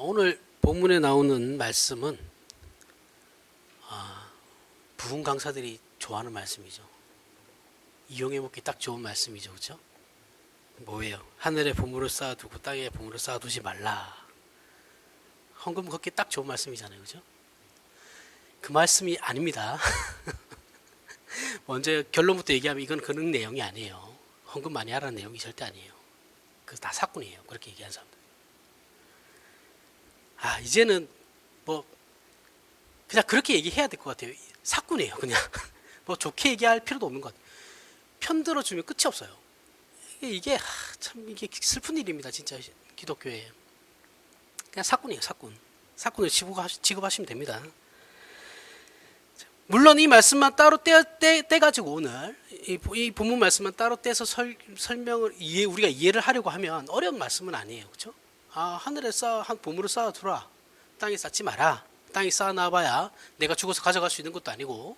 오늘 본문에 나오는 말씀은 부흥 강사들이 좋아하는 말씀이죠. 이용해 먹기 딱 좋은 말씀이죠, 그렇죠? 뭐예요? 하늘에 보물을 쌓아두고 땅에 보물을 쌓아두지 말라. 헌금 걷기 딱 좋은 말씀이잖아요, 그렇죠? 그 말씀이 아닙니다. 먼저 결론부터 얘기하면 이건 그런 내용이 아니에요. 헌금 많이 하라는 내용이 절대 아니에요. 그거 다 사꾼이에요. 그렇게 얘기한 사람들. 이제는 그냥 그렇게 얘기해야 될 것 같아요. 사꾼이에요, 그냥. 좋게 얘기할 필요도 없는 것 같아요. 편 들어주면 끝이 없어요. 이게 이게 슬픈 일입니다, 진짜 기독교에. 그냥 사꾼이에요, 사꾼. 사꾼을 취급하시면 됩니다. 물론 이 말씀만 따로 떼가지고 오늘 이 본문 말씀만 따로 떼서 설명을 우리가 이해를 하려고 하면 어려운 말씀은 아니에요, 그렇죠? 하늘에 보물을 쌓아두라. 땅에 쌓지 마라. 땅에 쌓아놔봐야 내가 죽어서 가져갈 수 있는 것도 아니고,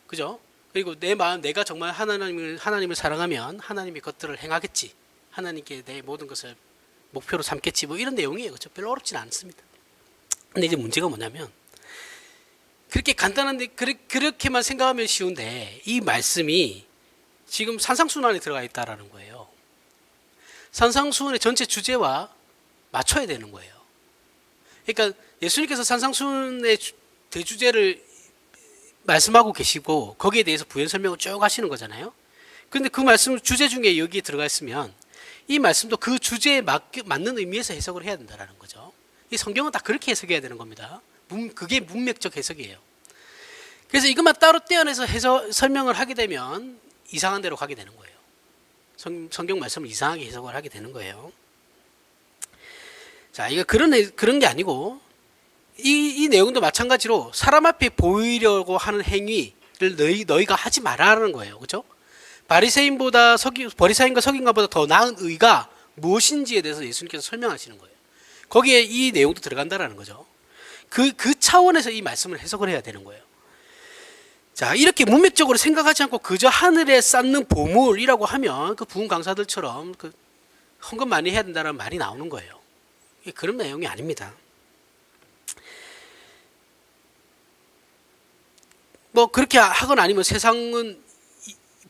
그죠? 그리고 내 마음, 내가 정말 하나님을 사랑하면 하나님의 것들을 행하겠지. 하나님께 내 모든 것을 목표로 삼겠지. 이런 내용이에요, 그렇죠? 별로 어렵진 않습니다. 근데 이제 문제가 뭐냐면, 그렇게 간단한데 그렇게만 생각하면 쉬운데 이 말씀이 지금 산상수훈 안에 들어가 있다라는 거예요. 산상수훈의 전체 주제와 맞춰야 되는 거예요. 그러니까 예수님께서 산상수훈의 대주제를 말씀하고 계시고 거기에 대해서 부연 설명을 쭉 하시는 거잖아요. 그런데 그 말씀 주제 중에 여기에 들어가 있으면 이 말씀도 그 주제에 맞는 의미에서 해석을 해야 된다는 거죠. 이 성경은 다 그렇게 해석해야 되는 겁니다. 그게 문맥적 해석이에요. 그래서 이것만 따로 떼어내서 설명을 하게 되면 이상한 데로 가게 되는 거예요. 성경 말씀을 이상하게 해석을 하게 되는 거예요. 자, 이거 그런 게 아니고 이 내용도 마찬가지로 사람 앞에 보이려고 하는 행위를 너희가 하지 말라는 거예요, 그렇죠? 바리새인과 서기관보다 더 나은 의가 무엇인지에 대해서 예수님께서 설명하시는 거예요. 거기에 이 내용도 들어간다라는 거죠. 그 차원에서 이 말씀을 해석을 해야 되는 거예요. 자, 이렇게 문맥적으로 생각하지 않고 그저 하늘에 쌓는 보물이라고 하면 그 부흥 강사들처럼 헌금 많이 해야 된다는 말이 나오는 거예요. 그런 내용이 아닙니다. 그렇게 하거나 아니면 세상은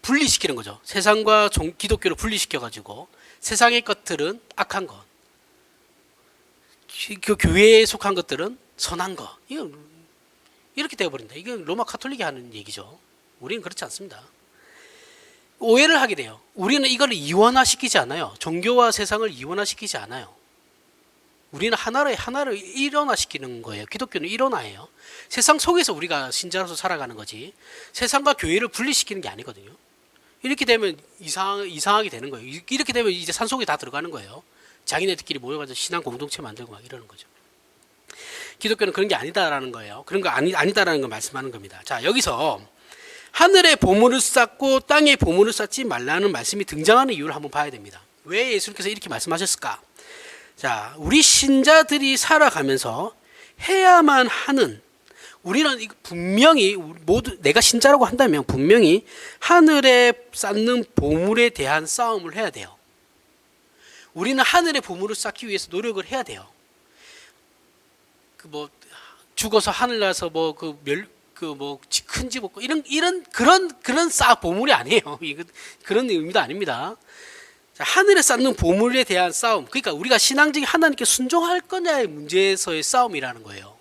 분리시키는 거죠. 세상과 기독교를 분리시켜가지고 세상의 것들은 악한 것, 그 교회에 속한 것들은 선한 것. 이렇게 되어버린다. 이건 로마 카톨릭이 하는 얘기죠. 우리는 그렇지 않습니다. 오해를 하게 돼요. 우리는 이걸 이원화시키지 않아요. 종교와 세상을 이원화시키지 않아요. 우리는 하나를 일원화시키는 거예요. 기독교는 일원화예요. 세상 속에서 우리가 신자로서 살아가는 거지 세상과 교회를 분리시키는 게 아니거든요. 이렇게 되면 이상하게 되는 거예요. 이렇게 되면 이제 산속에 다 들어가는 거예요. 자기네들끼리 모여가지고 신앙 공동체 만들고 막 이러는 거죠. 기독교는 그런 게 아니다라는 거예요. 그런 거 아니다라는 걸 말씀하는 겁니다. 자, 여기서 하늘에 보물을 쌓고 땅에 보물을 쌓지 말라는 말씀이 등장하는 이유를 한번 봐야 됩니다. 왜 예수님께서 이렇게 말씀하셨을까? 자, 우리 신자들이 살아가면서 해야만 하는, 우리는 분명히 모두 내가 신자라고 한다면 분명히 하늘에 쌓는 보물에 대한 싸움을 해야 돼요. 우리는 하늘의 보물을 쌓기 위해서 노력을 해야 돼요. 죽어서 하늘 나서 큰 집 없고 그런 보물이 아니에요. 그런 의미도 아닙니다. 자, 하늘에 쌓는 보물에 대한 싸움. 그러니까 우리가 신앙적인 하나님께 순종할 거냐의 문제에서의 싸움이라는 거예요.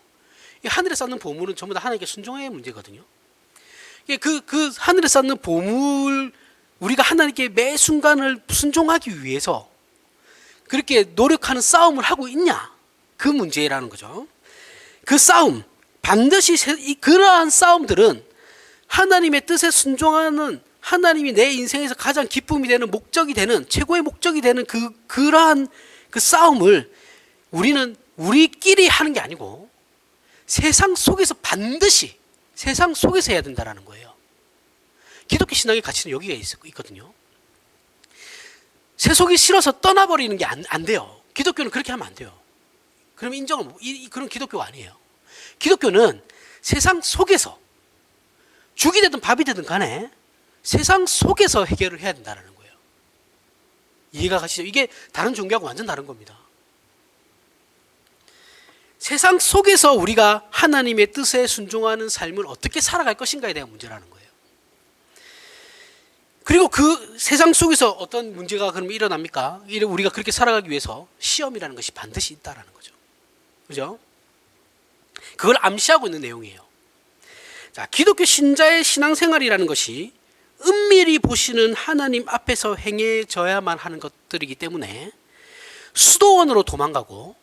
이 하늘에 쌓는 보물은 전부 다 하나님께 순종의 문제거든요. 그 하늘에 쌓는 보물, 우리가 하나님께 매 순간을 순종하기 위해서 그렇게 노력하는 싸움을 하고 있냐? 그 문제라는 거죠. 그 싸움, 반드시 그러한 싸움들은 하나님의 뜻에 순종하는, 하나님이 내 인생에서 가장 기쁨이 되는 목적이 되는, 최고의 목적이 되는 그러한 그 싸움을 우리는 우리끼리 하는 게 아니고 세상 속에서 반드시 세상 속에서 해야 된다는 거예요. 기독교 신앙의 가치는 여기가 있거든요. 세속이 싫어서 떠나버리는 게 안 돼요. 기독교는 그렇게 하면 안 돼요. 그러면 그런 기독교가 아니에요. 기독교는 세상 속에서 죽이 되든 밥이 되든 간에 세상 속에서 해결을 해야 된다는 거예요. 이해가 가시죠? 이게 다른 종교하고 완전 다른 겁니다. 세상 속에서 우리가 하나님의 뜻에 순종하는 삶을 어떻게 살아갈 것인가에 대한 문제라는 거예요. 그리고 그 세상 속에서 어떤 문제가 그럼 일어납니까? 우리가 그렇게 살아가기 위해서 시험이라는 것이 반드시 있다라는 거죠. 그죠? 그걸 암시하고 있는 내용이에요. 자, 기독교 신자의 신앙생활이라는 것이 은밀히 보시는 하나님 앞에서 행해져야만 하는 것들이기 때문에 수도원으로 도망가고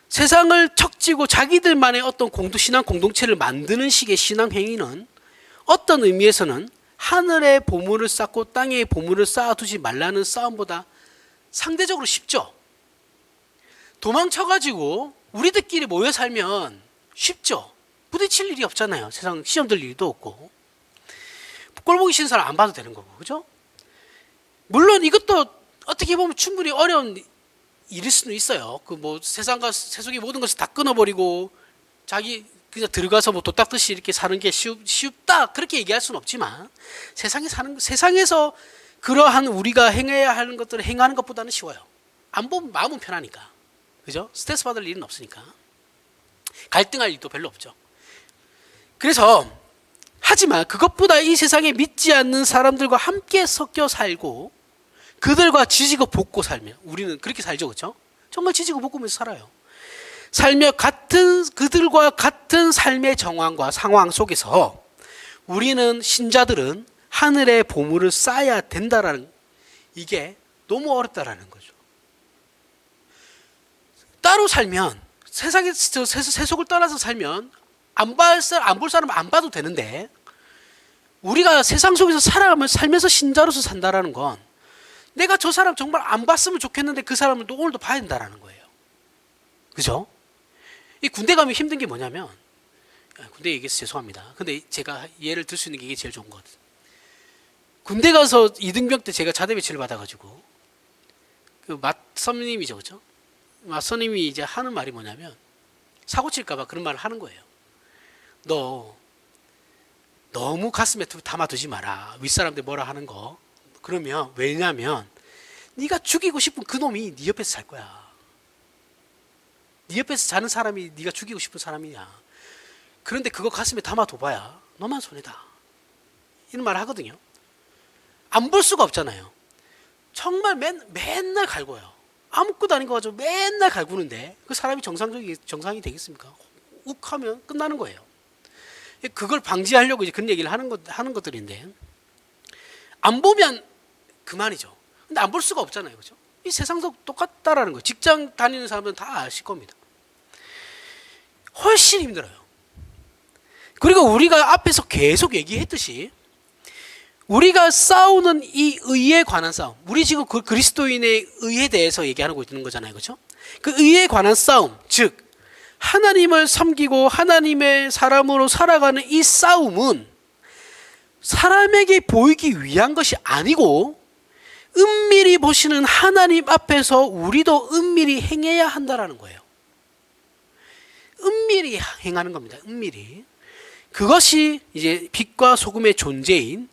세상을 척지고 자기들만의 어떤 신앙 공동체를 만드는 식의 신앙 행위는 어떤 의미에서는 하늘의 보물을 쌓고 땅에 보물을 쌓아두지 말라는 싸움보다 상대적으로 쉽죠. 도망쳐가지고 우리들끼리 모여 살면 쉽죠. 부딪힐 일이 없잖아요. 세상 시험 들 일도 없고. 꼴보기 싫은 사람 안 봐도 되는 거고, 그죠? 물론 이것도 어떻게 보면 충분히 어려운 일일 수는 있어요. 그 뭐 세상과 세속의 모든 것을 다 끊어버리고 자기 그냥 들어가서 뭐 도닦듯이 이렇게 사는 게 쉽다 그렇게 얘기할 수는 없지만 세상에서 그러한 우리가 행해야 하는 것들을 행하는 것보다는 쉬워요. 안 보면 마음은 편하니까, 그죠? 스트레스 받을 일은 없으니까 갈등할 일도 별로 없죠. 그래서 하지만 그것보다 이 세상에 믿지 않는 사람들과 함께 섞여 살고 그들과 지지고 볶고 살며 우리는 그렇게 살죠, 그렇죠? 정말 지지고 볶으면서 살아요. 살며 그들과 같은 삶의 정황과 상황 속에서 우리는 신자들은 하늘의 보물을 쌓아야 된다라는 이게 너무 어렵다라는 거죠. 따로 살면 세속을 떠나서 살면 안 볼 사람은 안 봐도 되는데 우리가 세상 속에서 살면서 신자로서 산다라는 건 내가 저 사람 정말 안 봤으면 좋겠는데 그 사람을 또 오늘도 봐야 된다라는 거예요. 그죠? 이 군대 가면 힘든 게 뭐냐면, 군대 얘기해서 죄송합니다. 근데 제가 예를 들 수 있는 게 이게 제일 좋은 것 같아요. 군대 가서 이등병 때 제가 자대 배치를 받아가지고 그 맞선님이죠, 그죠? 맞선님이 이제 하는 말이 뭐냐면 사고 칠까봐 그런 말을 하는 거예요. 너 너무 가슴에 담아두지 마라. 윗사람들 뭐라 하는 거. 그러면 왜냐면 네가 죽이고 싶은 그 놈이 네 옆에서 살 거야. 네 옆에서 자는 사람이 네가 죽이고 싶은 사람이냐. 그런데 그거 가슴에 담아둬봐야 너만 손해다. 이런 말을 하거든요. 안 볼 수가 없잖아요. 정말 맨날 갈고요. 아무것도 아닌 거 가지고 맨날 갈구는데 그 사람이 정상이 되겠습니까? 욱하면 끝나는 거예요. 그걸 방지하려고 이제 그런 얘기를 하는 것들인데 안 보면 그만이죠. 근데 안 볼 수가 없잖아요, 그죠? 이 세상도 똑같다라는 거예요. 직장 다니는 사람들은 다 아실 겁니다. 훨씬 힘들어요. 그리고 우리가 앞에서 계속 얘기했듯이 우리가 싸우는 이 의에 관한 싸움, 우리 지금 그 그리스도인의 의에 대해서 얘기하고 있는 거잖아요, 그렇죠? 그 의에 관한 싸움, 즉 하나님을 섬기고 하나님의 사람으로 살아가는 이 싸움은 사람에게 보이기 위한 것이 아니고 은밀히 보시는 하나님 앞에서 우리도 은밀히 행해야 한다라는 거예요. 은밀히 행하는 겁니다. 은밀히. 그것이 이제 빛과 소금의 존재인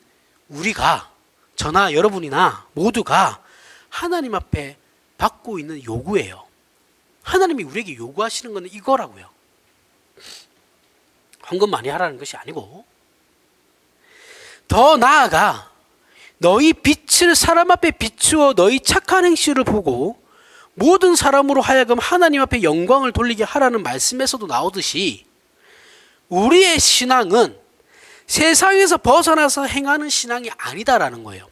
우리가, 저나 여러분이나 모두가 하나님 앞에 받고 있는 요구예요. 하나님이 우리에게 요구하시는 것은 이거라고요. 헌금 많이 하라는 것이 아니고, 더 나아가 너희 빛을 사람 앞에 비추어 너희 착한 행실을 보고 모든 사람으로 하여금 하나님 앞에 영광을 돌리게 하라는 말씀에서도 나오듯이 우리의 신앙은 세상에서 벗어나서 행하는 신앙이 아니다라는 거예요.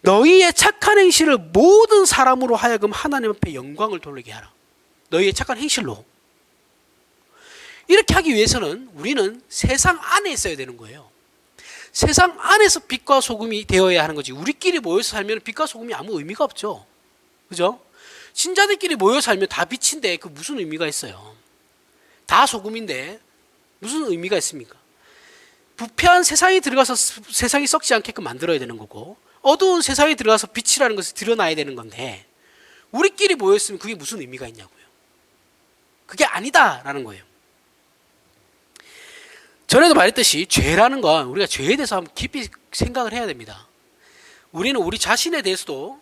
너희의 착한 행실을 모든 사람으로 하여금 하나님 앞에 영광을 돌리게 하라. 너희의 착한 행실로. 이렇게 하기 위해서는 우리는 세상 안에 있어야 되는 거예요. 세상 안에서 빛과 소금이 되어야 하는 거지. 우리끼리 모여서 살면 빛과 소금이 아무 의미가 없죠. 그죠? 신자들끼리 모여 살면 다 빛인데 그 무슨 의미가 있어요? 다 소금인데 무슨 의미가 있습니까? 부패한 세상에 들어가서 세상이 썩지 않게끔 만들어야 되는 거고 어두운 세상에 들어가서 빛이라는 것을 드러나야 되는 건데 우리끼리 모였으면 그게 무슨 의미가 있냐고요. 그게 아니다라는 거예요. 전에도 말했듯이 죄라는 건 우리가 죄에 대해서 한번 깊이 생각을 해야 됩니다. 우리는 우리 자신에 대해서도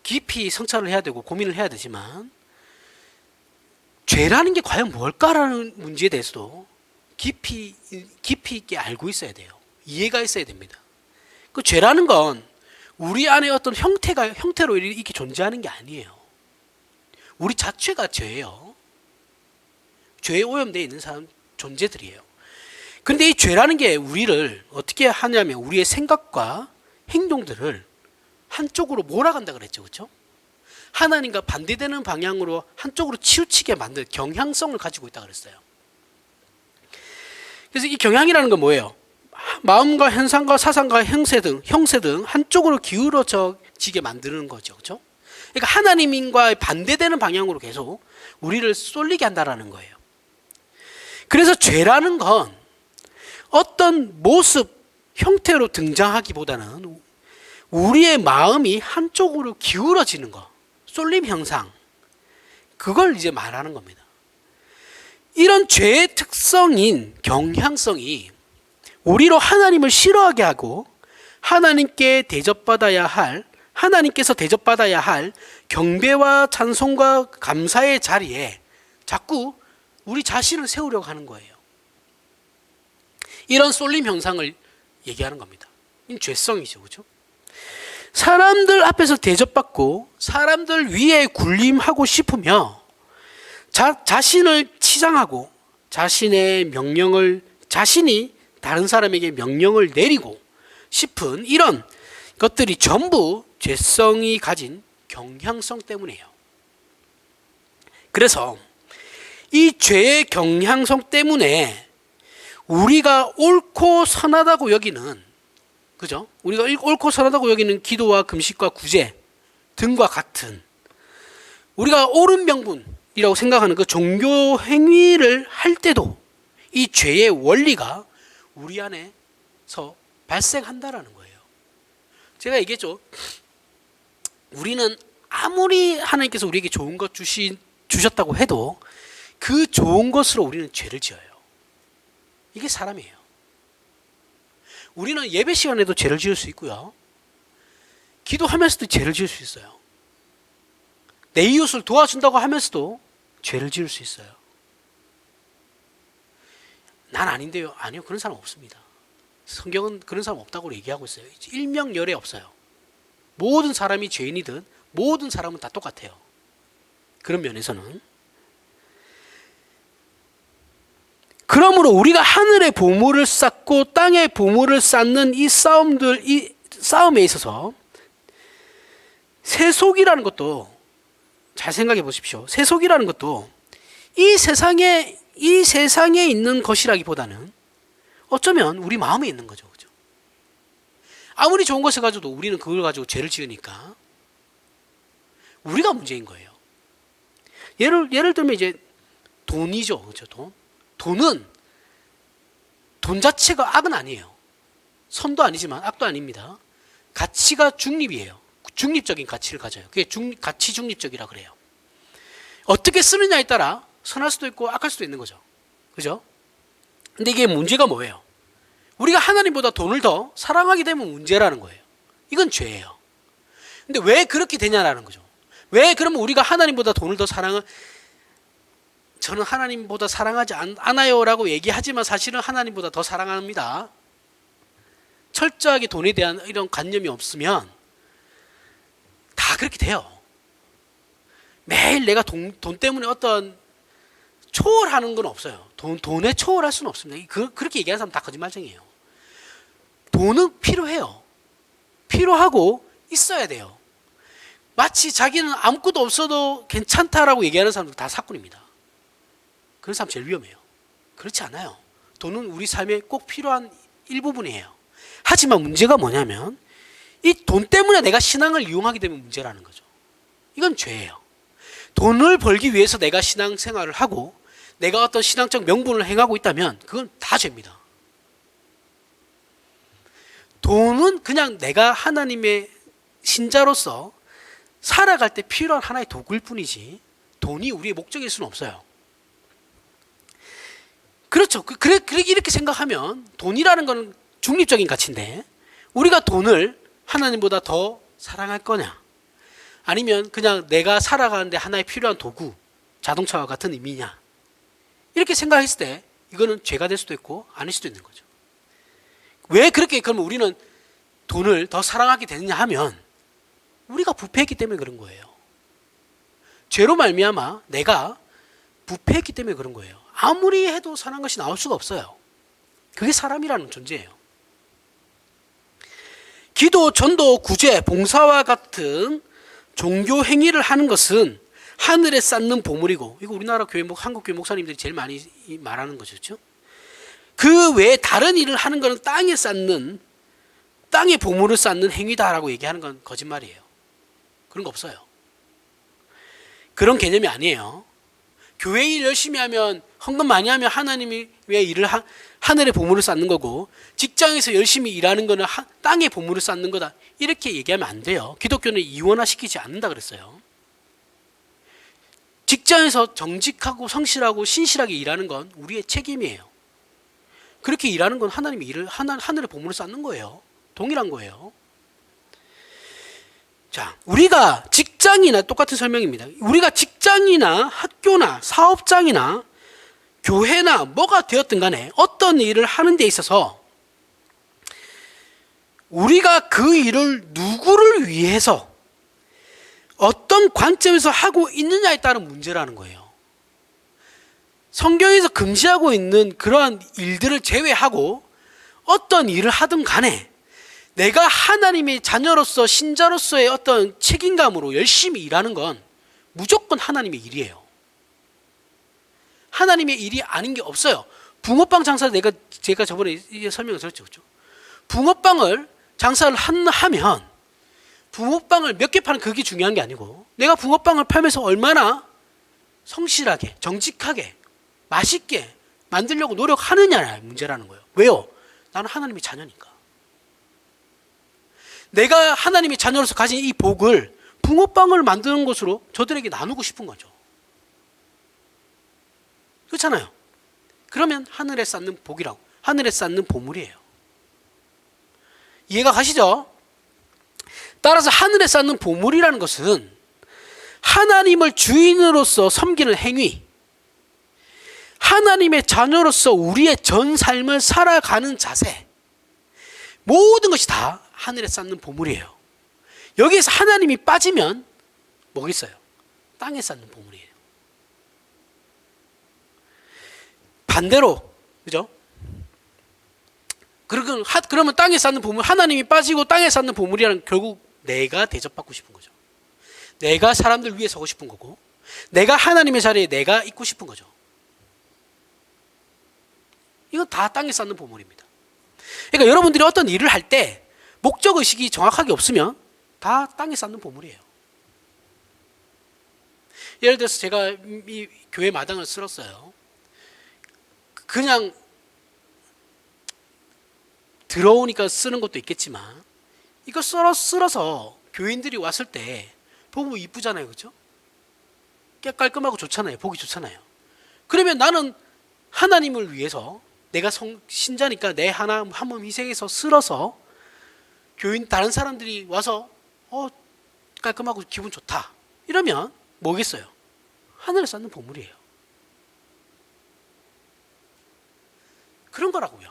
깊이 성찰을 해야 되고 고민을 해야 되지만 죄라는 게 과연 뭘까라는 문제에 대해서도 깊이 있게 알고 있어야 돼요. 이해가 있어야 됩니다. 그 죄라는 건 우리 안에 어떤 형태로 이렇게 존재하는 게 아니에요. 우리 자체가 죄예요. 죄에 오염되어 있는 사람 존재들이에요. 그런데 이 죄라는 게 우리를 어떻게 하냐면 우리의 생각과 행동들을 한쪽으로 몰아간다 그랬죠. 그렇죠? 하나님과 반대되는 방향으로 한쪽으로 치우치게 만든 경향성을 가지고 있다 그랬어요. 그래서 이 경향이라는 건 뭐예요? 마음과 현상과 사상과 형세 등 한쪽으로 기울어지게 만드는 거죠. 그렇죠? 그러니까 하나님과 반대되는 방향으로 계속 우리를 쏠리게 한다라는 거예요. 그래서 죄라는 건 어떤 모습, 형태로 등장하기보다는 우리의 마음이 한쪽으로 기울어지는 거, 쏠림 현상, 그걸 이제 말하는 겁니다. 이런 죄의 특성인 경향성이 우리로 하나님을 싫어하게 하고 하나님께서 대접받아야 할 경배와 찬송과 감사의 자리에 자꾸 우리 자신을 세우려고 하는 거예요. 이런 쏠림 현상을 얘기하는 겁니다. 이 죄성이죠. 그렇죠? 사람들 앞에서 대접받고 사람들 위에 군림하고 싶으며 자신을 치장하고 자신이 다른 사람에게 명령을 내리고 싶은 이런 것들이 전부 죄성이 가진 경향성 때문이에요. 그래서 이 죄의 경향성 때문에 우리가 옳고 선하다고 여기는, 그죠? 우리가 옳고 선하다고 여기는 기도와 금식과 구제 등과 같은 우리가 옳은 명분이라고 생각하는 그 종교 행위를 할 때도 이 죄의 원리가 우리 안에서 발생한다라는 거예요. 제가 얘기했죠. 우리는 아무리 하나님께서 우리에게 좋은 것 주셨다고 해도 그 좋은 것으로 우리는 죄를 지어요. 이게 사람이에요. 우리는 예배 시간에도 죄를 지을 수 있고요. 기도하면서도 죄를 지을 수 있어요. 내 이웃을 도와준다고 하면서도 죄를 지을 수 있어요. 난 아닌데요. 아니요. 그런 사람 없습니다. 성경은 그런 사람 없다고 얘기하고 있어요. 일명열에 없어요. 모든 사람이 죄인이든 모든 사람은 다 똑같아요. 그런 면에서는. 그러므로 우리가 하늘의 보물을 쌓고 땅의 보물을 쌓는 이 싸움에 있어서 세속이라는 것도 잘 생각해 보십시오. 세속이라는 것도 이 세상에 있는 것이라기보다는 어쩌면 우리 마음에 있는 거죠. 그죠? 아무리 좋은 것을 가져도 우리는 그걸 가지고 죄를 지으니까 우리가 문제인 거예요. 예를 들면 이제 돈이죠. 그죠? 돈은 돈 자체가 악은 아니에요. 선도 아니지만 악도 아닙니다. 가치가 중립이에요. 중립적인 가치를 가져요. 그게 가치 중립적이라 그래요. 어떻게 쓰느냐에 따라 선할 수도 있고 악할 수도 있는 거죠. 그죠? 근데 이게 문제가 뭐예요? 우리가 하나님보다 돈을 더 사랑하게 되면 문제라는 거예요. 이건 죄예요. 근데 왜 그렇게 되냐라는 거죠. 왜 그러면 우리가 하나님보다 돈을 더 저는 하나님보다 사랑하지 않아요 라고 얘기하지만 사실은 하나님보다 더 사랑합니다. 철저하게 돈에 대한 이런 관념이 없으면 다 그렇게 돼요. 매일 내가 돈 때문에 어떤 초월하는 건 없어요. 돈에 초월할 수는 없습니다. 그렇게 얘기하는 사람 다 거짓말쟁이에요. 돈은 필요해요. 필요하고 있어야 돼요. 마치 자기는 아무것도 없어도 괜찮다라고 얘기하는 사람들 다 사꾼입니다. 그런 사람 제일 위험해요. 그렇지 않아요. 돈은 우리 삶에 꼭 필요한 일부분이에요. 하지만 문제가 뭐냐면 이 돈 때문에 내가 신앙을 이용하게 되면 문제라는 거죠. 이건 죄예요. 돈을 벌기 위해서 내가 신앙생활을 하고 내가 어떤 신앙적 명분을 행하고 있다면 그건 다 죄입니다. 돈은 그냥 내가 하나님의 신자로서 살아갈 때 필요한 하나의 도구일 뿐이지 돈이 우리의 목적일 수는 없어요. 그렇죠. 이렇게 생각하면 돈이라는 건 중립적인 가치인데 우리가 돈을 하나님보다 더 사랑할 거냐? 아니면 그냥 내가 살아가는데 하나의 필요한 도구, 자동차와 같은 의미냐? 이렇게 생각했을 때 이거는 죄가 될 수도 있고 아닐 수도 있는 거죠. 왜 그렇게 그러면 우리는 돈을 더 사랑하게 되느냐 하면 우리가 부패했기 때문에 그런 거예요. 죄로 말미암아 내가 부패했기 때문에 그런 거예요. 아무리 해도 선한 것이 나올 수가 없어요. 그게 사람이라는 존재예요. 기도, 전도, 구제, 봉사와 같은 종교 행위를 하는 것은 하늘에 쌓는 보물이고, 이거 우리나라 교회, 한국 교회 목사님들이 제일 많이 말하는 거죠. 그렇죠? 그 외에 다른 일을 하는 것은 땅에 보물을 쌓는 행위다라고 얘기하는 건 거짓말이에요. 그런 거 없어요. 그런 개념이 아니에요. 교회 일 열심히 하면, 헌금 많이 하면 하나님이 왜 일을 하늘에 보물을 쌓는 거고, 직장에서 열심히 일하는 거는 땅에 보물을 쌓는 거다. 이렇게 얘기하면 안 돼요. 기독교는 이원화시키지 않는다 그랬어요. 직장에서 정직하고 성실하고 신실하게 일하는 건 우리의 책임이에요. 그렇게 일하는 건 하나님이 하늘에 보물을 쌓는 거예요. 동일한 거예요. 자, 우리가 직장이나 똑같은 설명입니다. 우리가 직장이나 학교나 사업장이나 교회나 뭐가 되었든 간에 어떤 일을 하는 데 있어서 우리가 그 일을 누구를 위해서 어떤 관점에서 하고 있느냐에 따른 문제라는 거예요. 성경에서 금지하고 있는 그러한 일들을 제외하고 어떤 일을 하든 간에 내가 하나님의 자녀로서 신자로서의 어떤 책임감으로 열심히 일하는 건 무조건 하나님의 일이에요. 하나님의 일이 아닌 게 없어요. 붕어빵 장사를 제가 저번에 설명을 드렸죠. 그렇죠? 붕어빵을 장사를 하면 붕어빵을 몇 개 파는 그게 중요한 게 아니고 내가 붕어빵을 팔면서 얼마나 성실하게 정직하게 맛있게 만들려고 노력하느냐의 문제라는 거예요. 왜요? 나는 하나님의 자녀니까. 내가 하나님의 자녀로서 가진 이 복을 붕어빵을 만드는 것으로 저들에게 나누고 싶은 거죠. 그렇잖아요. 그러면 하늘에 쌓는 복이라고, 하늘에 쌓는 보물이에요. 이해가 가시죠? 따라서 하늘에 쌓는 보물이라는 것은 하나님을 주인으로서 섬기는 행위, 하나님의 자녀로서 우리의 전 삶을 살아가는 자세, 모든 것이 다 하늘에 쌓는 보물이에요. 여기에서 하나님이 빠지면 뭐겠어요? 땅에 쌓는 보물이에요. 반대로, 그죠? 그러면 땅에 쌓는 보물, 하나님이 빠지고 땅에 쌓는 보물이라는 결국 내가 대접받고 싶은 거죠. 내가 사람들 위에 서고 싶은 거고, 내가 하나님의 자리에 내가 있고 싶은 거죠. 이건 다 땅에 쌓는 보물입니다. 그러니까 여러분들이 어떤 일을 할 때 목적의식이 정확하게 없으면 다 땅에 쌓는 보물이에요. 예를 들어서 제가 이 교회 마당을 쓸었어요. 그냥 들어오니까 쓰는 것도 있겠지만 이거 쓸어서 교인들이 왔을 때 보고 이쁘잖아요. 그렇죠? 깔끔하고 좋잖아요. 보기 좋잖아요. 그러면 나는 하나님을 위해서 내가 신자니까 내 한 몸 희생해서 쓸어서 교인 다른 사람들이 와서 깔끔하고 기분 좋다. 이러면 뭐겠어요? 하늘에 쌓는 보물이에요. 그런 거라고요.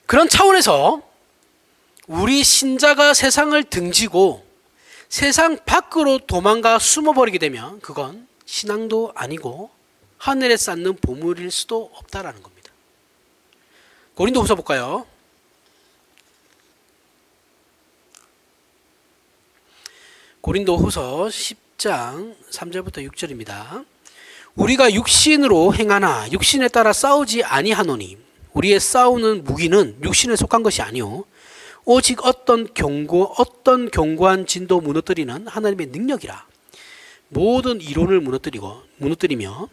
그런 차원에서 우리 신자가 세상을 등지고 세상 밖으로 도망가 숨어버리게 되면 그건 신앙도 아니고 하늘에 쌓는 보물일 수도 없다라는 겁니다. 고린도후서 볼까요? 고린도후서 10장 3절부터 6절입니다. 우리가 육신으로 행하나 육신에 따라 싸우지 아니하노니 우리의 싸우는 무기는 육신에 속한 것이 아니오 오직 어떤 견고한 진도 무너뜨리는 하나님의 능력이라. 모든 이론을 무너뜨리며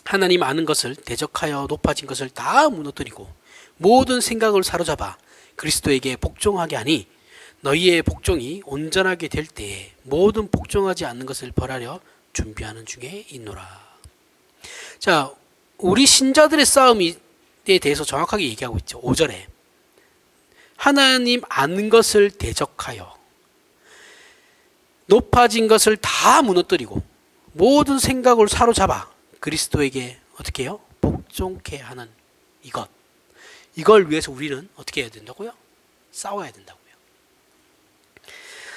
하나님 아는 것을 대적하여 높아진 것을 다 무너뜨리고 모든 생각을 사로잡아 그리스도에게 복종하게 하니 너희의 복종이 온전하게 될 때에 모든 복종하지 않는 것을 벌하려 준비하는 중에 있노라. 자, 우리 신자들의 싸움에 대해서 정확하게 얘기하고 있죠. 5절에 하나님 아는 것을 대적하여 높아진 것을 다 무너뜨리고 모든 생각을 사로잡아 그리스도에게 어떻게 해요? 복종케 하는 이걸 위해서 우리는 어떻게 해야 된다고요? 싸워야 된다고요.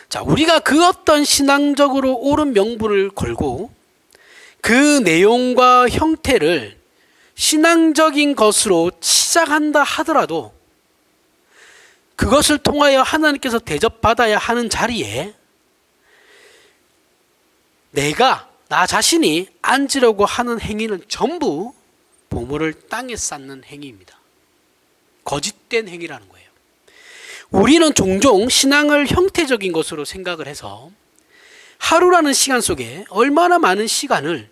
자, 우리가 그 어떤 신앙적으로 옳은 명분을 걸고 그 내용과 형태를 신앙적인 것으로 시작한다 하더라도 그것을 통하여 하나님께서 대접받아야 하는 자리에 나 자신이 앉으려고 하는 행위는 전부 보물을 땅에 쌓는 행위입니다. 거짓된 행위라는 거예요. 우리는 종종 신앙을 형태적인 것으로 생각을 해서 하루라는 시간 속에 얼마나 많은 시간을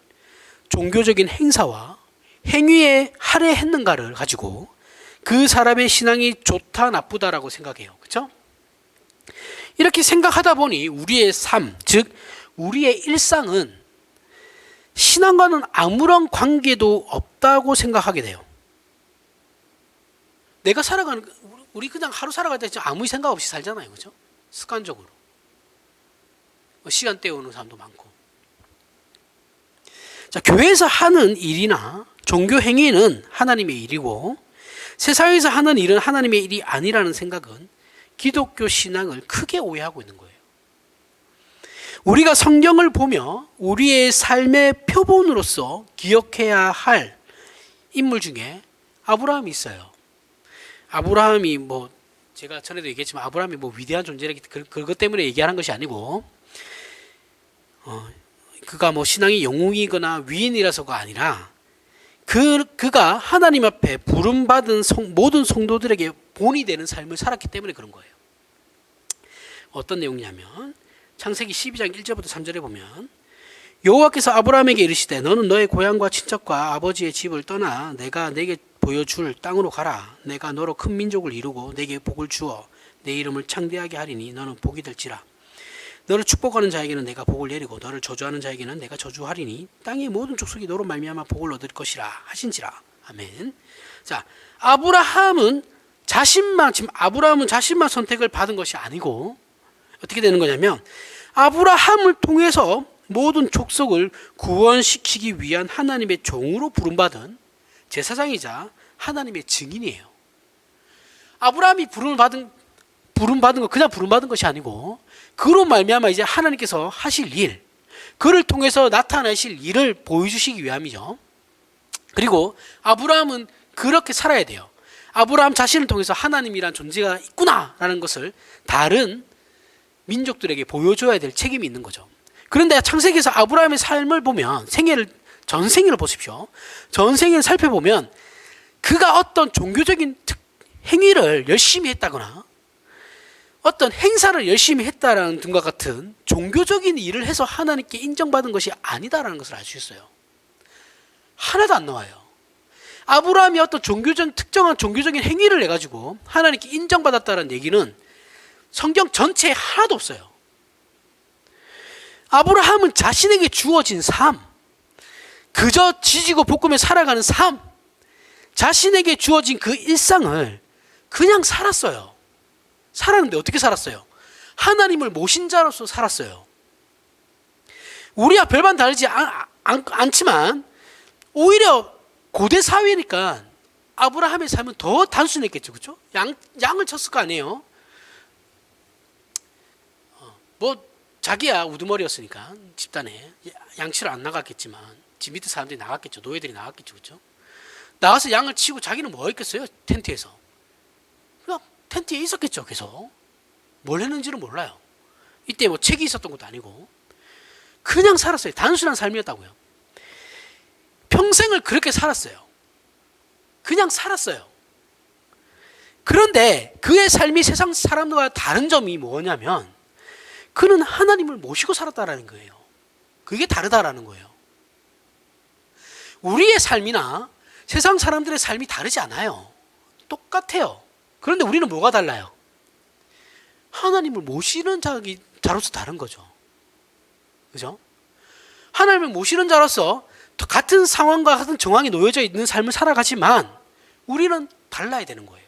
종교적인 행사와 행위에 할애했는가를 가지고 그 사람의 신앙이 좋다 나쁘다라고 생각해요. 그렇죠? 이렇게 생각하다 보니 우리의 삶, 즉 우리의 일상은 신앙과는 아무런 관계도 없다고 생각하게 돼요. 내가 살아가는, 우리 그냥 하루 살아갈 때 아무 생각 없이 살잖아요. 그죠? 습관적으로. 시간 때우는 사람도 많고. 자, 교회에서 하는 일이나 종교 행위는 하나님의 일이고 세상에서 하는 일은 하나님의 일이 아니라는 생각은 기독교 신앙을 크게 오해하고 있는 거예요. 우리가 성경을 보며 우리의 삶의 표본으로서 기억해야 할 인물 중에 아브라함이 있어요. 아브라함이 제가 전에도 얘기했지만 아브라함이 위대한 존재라기 그것 때문에 얘기하는 것이 아니고 그가 신앙이 영웅이거나 위인이라서가 아니라 그가 하나님 앞에 부름받은 모든 성도들에게 본이 되는 삶을 살았기 때문에 그런 거예요. 어떤 내용이냐면 창세기 12장 1절부터 3절에 보면 여호와께서 아브라함에게 이르시되 너는 너의 고향과 친척과 아버지의 집을 떠나 내가 내게 보여줄 땅으로 가라. 내가 너로 큰 민족을 이루고 내게 복을 주어 내 이름을 창대하게 하리니 너는 복이 될지라. 너를 축복하는 자에게는 내가 복을 내리고 너를 저주하는 자에게는 내가 저주하리니 땅의 모든 족속이 너로 말미암아 복을 얻을 것이라 하신지라. 아멘. 자, 아브라함은 자신만 선택을 받은 것이 아니고 어떻게 되는 거냐면 아브라함을 통해서 모든 족속을 구원시키기 위한 하나님의 종으로 부름받은 제사장이자 하나님의 증인이에요. 아브라함이 부름받은 거 그냥 부름받은 것이 아니고 그로 말미암아 이제 하나님께서 하실 일, 그를 통해서 나타나실 일을 보여주시기 위함이죠. 그리고 아브라함은 그렇게 살아야 돼요. 아브라함 자신을 통해서 하나님이란 존재가 있구나라는 것을 다른 민족들에게 보여줘야 될 책임이 있는 거죠. 그런데 창세기에서 아브라함의 삶을 보면 전생애를 보십시오. 전생애를 살펴보면 그가 어떤 종교적인 행위를 열심히 했다거나 어떤 행사를 열심히 했다라는 등과 같은 종교적인 일을 해서 하나님께 인정받은 것이 아니다라는 것을 알 수 있어요. 하나도 안 나와요. 아브라함이 어떤 특정한 종교적인 행위를 해가지고 하나님께 인정받았다는 얘기는 성경 전체에 하나도 없어요. 아브라함은 자신에게 주어진 삶, 그저 지지고 볶으며 살아가는 삶, 자신에게 주어진 그 일상을 그냥 살았어요. 살았는데 어떻게 살았어요? 하나님을 모신 자로서 살았어요. 우리와 별반 다르지 않지만 오히려 고대 사회니까 아브라함의 삶은 더 단순했겠죠. 그렇죠? 양을 쳤을 거 아니에요. 자기야 우두머리였으니까 집단에 양치를 안 나갔겠지만 집 밑에 사람들이 나갔겠죠. 노예들이 나갔겠죠. 그렇죠? 나가서 양을 치고 자기는 뭐 했겠어요? 텐트에서. 그냥 텐트에 있었겠죠. 계속. 뭘 했는지는 몰라요. 이때 책이 있었던 것도 아니고 그냥 살았어요. 단순한 삶이었다고요. 평생을 그렇게 살았어요. 그냥 살았어요. 그런데 그의 삶이 세상 사람들과 다른 점이 뭐냐면 그는 하나님을 모시고 살았다라는 거예요. 그게 다르다라는 거예요. 우리의 삶이나 세상 사람들의 삶이 다르지 않아요. 똑같아요. 그런데 우리는 뭐가 달라요? 하나님을 모시는 자로서 다른 거죠. 그죠? 하나님을 모시는 자로서 같은 상황과 같은 정황이 놓여져 있는 삶을 살아가지만 우리는 달라야 되는 거예요.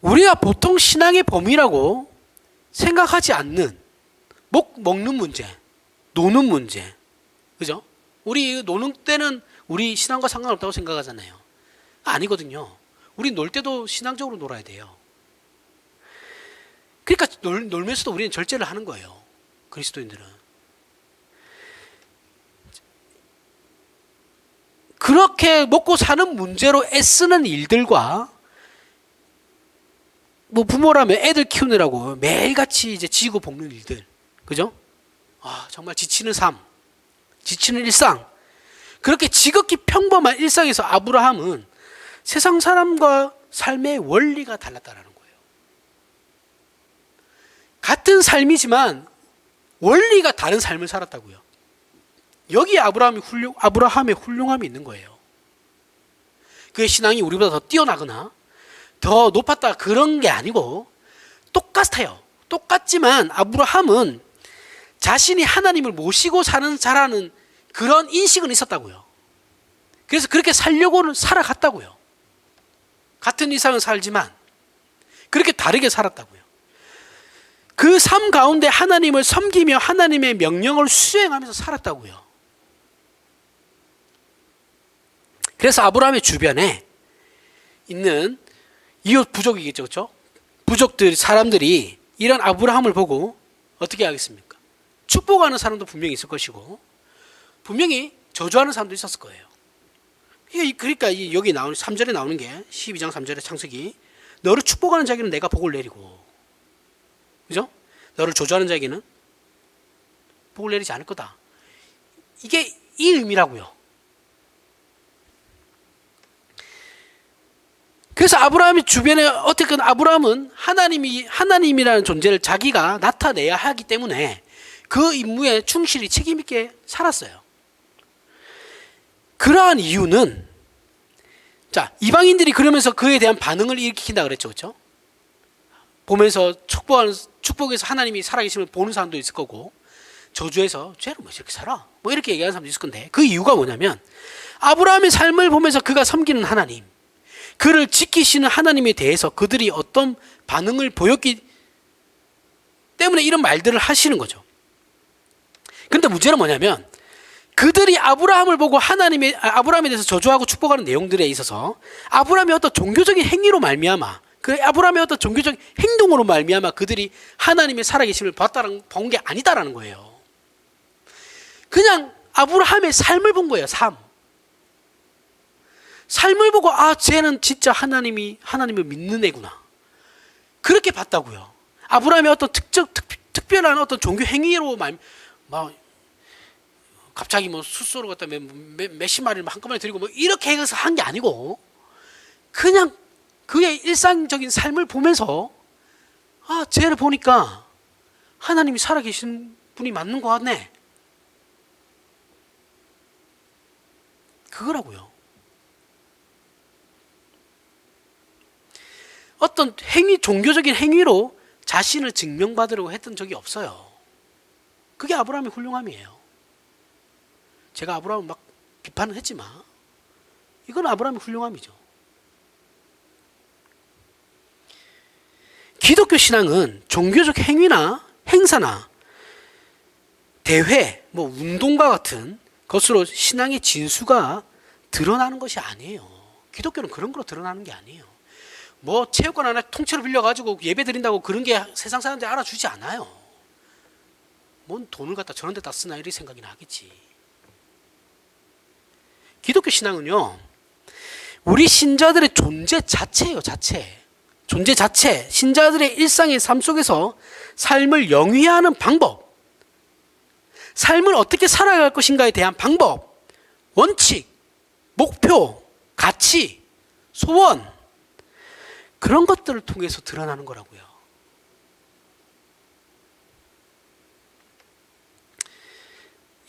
우리가 보통 신앙의 범위라고 생각하지 않는 먹는 문제, 노는 문제, 그죠? 우리 노는 때는 우리 신앙과 상관없다고 생각하잖아요. 아니거든요. 우리 놀 때도 신앙적으로 놀아야 돼요. 그러니까 놀면서도 우리는 절제를 하는 거예요. 그리스도인들은. 그렇게 먹고 사는 문제로 애쓰는 일들과 뭐 부모라면 애들 키우느라고 매일같이 이제 지고 볶는 일들, 그죠? 아, 정말 지치는 삶, 지치는 일상. 그렇게 지극히 평범한 일상에서 아브라함은 세상 사람과 삶의 원리가 달랐다라는 거예요. 같은 삶이지만 원리가 다른 삶을 살았다고요. 여기에 아브라함의 훌륭함이 있는 거예요. 그의 신앙이 우리보다 더 뛰어나거나 더 높았다 그런 게 아니고 똑같아요. 똑같지만 아브라함은 자신이 하나님을 모시고 사는 자라는 그런 인식은 있었다고요. 그래서 그렇게 살려고는 살아갔다고요. 같은 일상을 살지만 그렇게 다르게 살았다고요. 그 삶 가운데 하나님을 섬기며 하나님의 명령을 수행하면서 살았다고요. 그래서 아브라함의 주변에 있는 이웃 부족이겠죠, 그렇죠? 부족들, 사람들이 이런 아브라함을 보고 어떻게 하겠습니까? 축복하는 사람도 분명히 있을 것이고 분명히 저주하는 사람도 있었을 거예요. 그러니까 여기 나오는 3절에 나오는 게 12장 3절에 창세기, 너를 축복하는 자에게는 내가 복을 내리고, 그죠? 너를 저주하는 자에게는 복을 내리지 않을 거다. 이게 이 의미라고요. 그래서 아브라함의 주변에 어쨌든 아브라함은 하나님이라는 존재를 자기가 나타내야 하기 때문에 그 임무에 충실히 책임있게 살았어요. 그러한 이유는, 자, 이방인들이 그러면서 그에 대한 반응을 일으킨다 그랬죠, 그렇죠? 보면서 축복에서 하나님이 살아계심을 보는 사람도 있을 거고, 저주에서 쟤는 뭐 이렇게 살아? 뭐 이렇게 얘기하는 사람도 있을 건데, 그 이유가 뭐냐면 아브라함의 삶을 보면서 그가 섬기는 하나님, 그를 지키시는 하나님에 대해서 그들이 어떤 반응을 보였기 때문에 이런 말들을 하시는 거죠. 그런데 문제는 뭐냐면 그들이 아브라함을 보고 아브라함에 대해서 저주하고 축복하는 내용들에 있어서 아브라함의 어떤 종교적인 행위로 말미암아, 그 아브라함의 어떤 종교적인 행동으로 말미암아 그들이 하나님의 살아계심을 본 게 아니다라는 거예요. 그냥 아브라함의 삶을 본 거예요. 삶을 보고 쟤는 진짜 하나님을 믿는 애구나, 그렇게 봤다고요. 아브라함의 어떤 특별한 어떤 종교 행위로 갑자기 뭐 숫소를 갖다 몇십 마리를 한꺼번에 들이고 뭐 이렇게 해서 한 게 아니고 그냥 그의 일상적인 삶을 보면서 쟤를 보니까 하나님이 살아계신 분이 맞는 것 같네, 그거라고요. 어떤 종교적인 행위로 자신을 증명받으려고 했던 적이 없어요. 그게 아브라함의 훌륭함이에요. 제가 아브라함을 막 비판은 했지만 이건 아브라함의 훌륭함이죠. 기독교 신앙은 종교적 행위나 행사나 대회, 운동과 같은 것으로 신앙의 진수가 드러나는 것이 아니에요. 기독교는 그런 거로 드러나는 게 아니에요. 체육관 하나 통째로 빌려가지고 예배 드린다고 그런 게 세상 사람들이 알아주지 않아요. 뭔 돈을 갖다 저런 데다 쓰나 이런 생각이 나겠지. 기독교 신앙은요, 우리 신자들의 존재 자체예요. 존재 자체, 신자들의 일상의 삶 속에서 삶을 영위하는 방법, 삶을 어떻게 살아갈 것인가에 대한 방법, 원칙, 목표, 가치, 소원, 그런 것들을 통해서 드러나는 거라고요.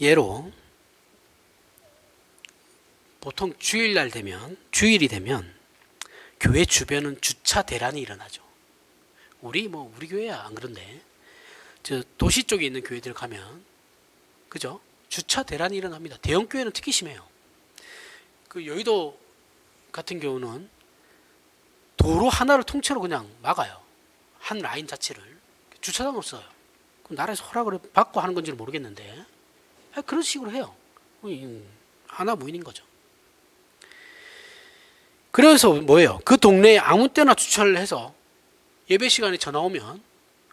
예로 보통 주일이 되면 교회 주변은 주차 대란이 일어나죠. 우리 교회야 안 그런데 저 도시 쪽에 있는 교회들 가면, 그죠? 주차 대란이 일어납니다. 대형 교회는 특히 심해요. 그 여의도 같은 경우는 도로 하나를 통째로 그냥 막아요. 한 라인 자체를. 주차장 없어요. 나라에서 허락을 받고 하는 건지는 모르겠는데 그런 식으로 해요. 하나 무인인 거죠. 그래서 뭐예요? 그 동네에 아무 때나 주차를 해서 예배 시간에 전화 오면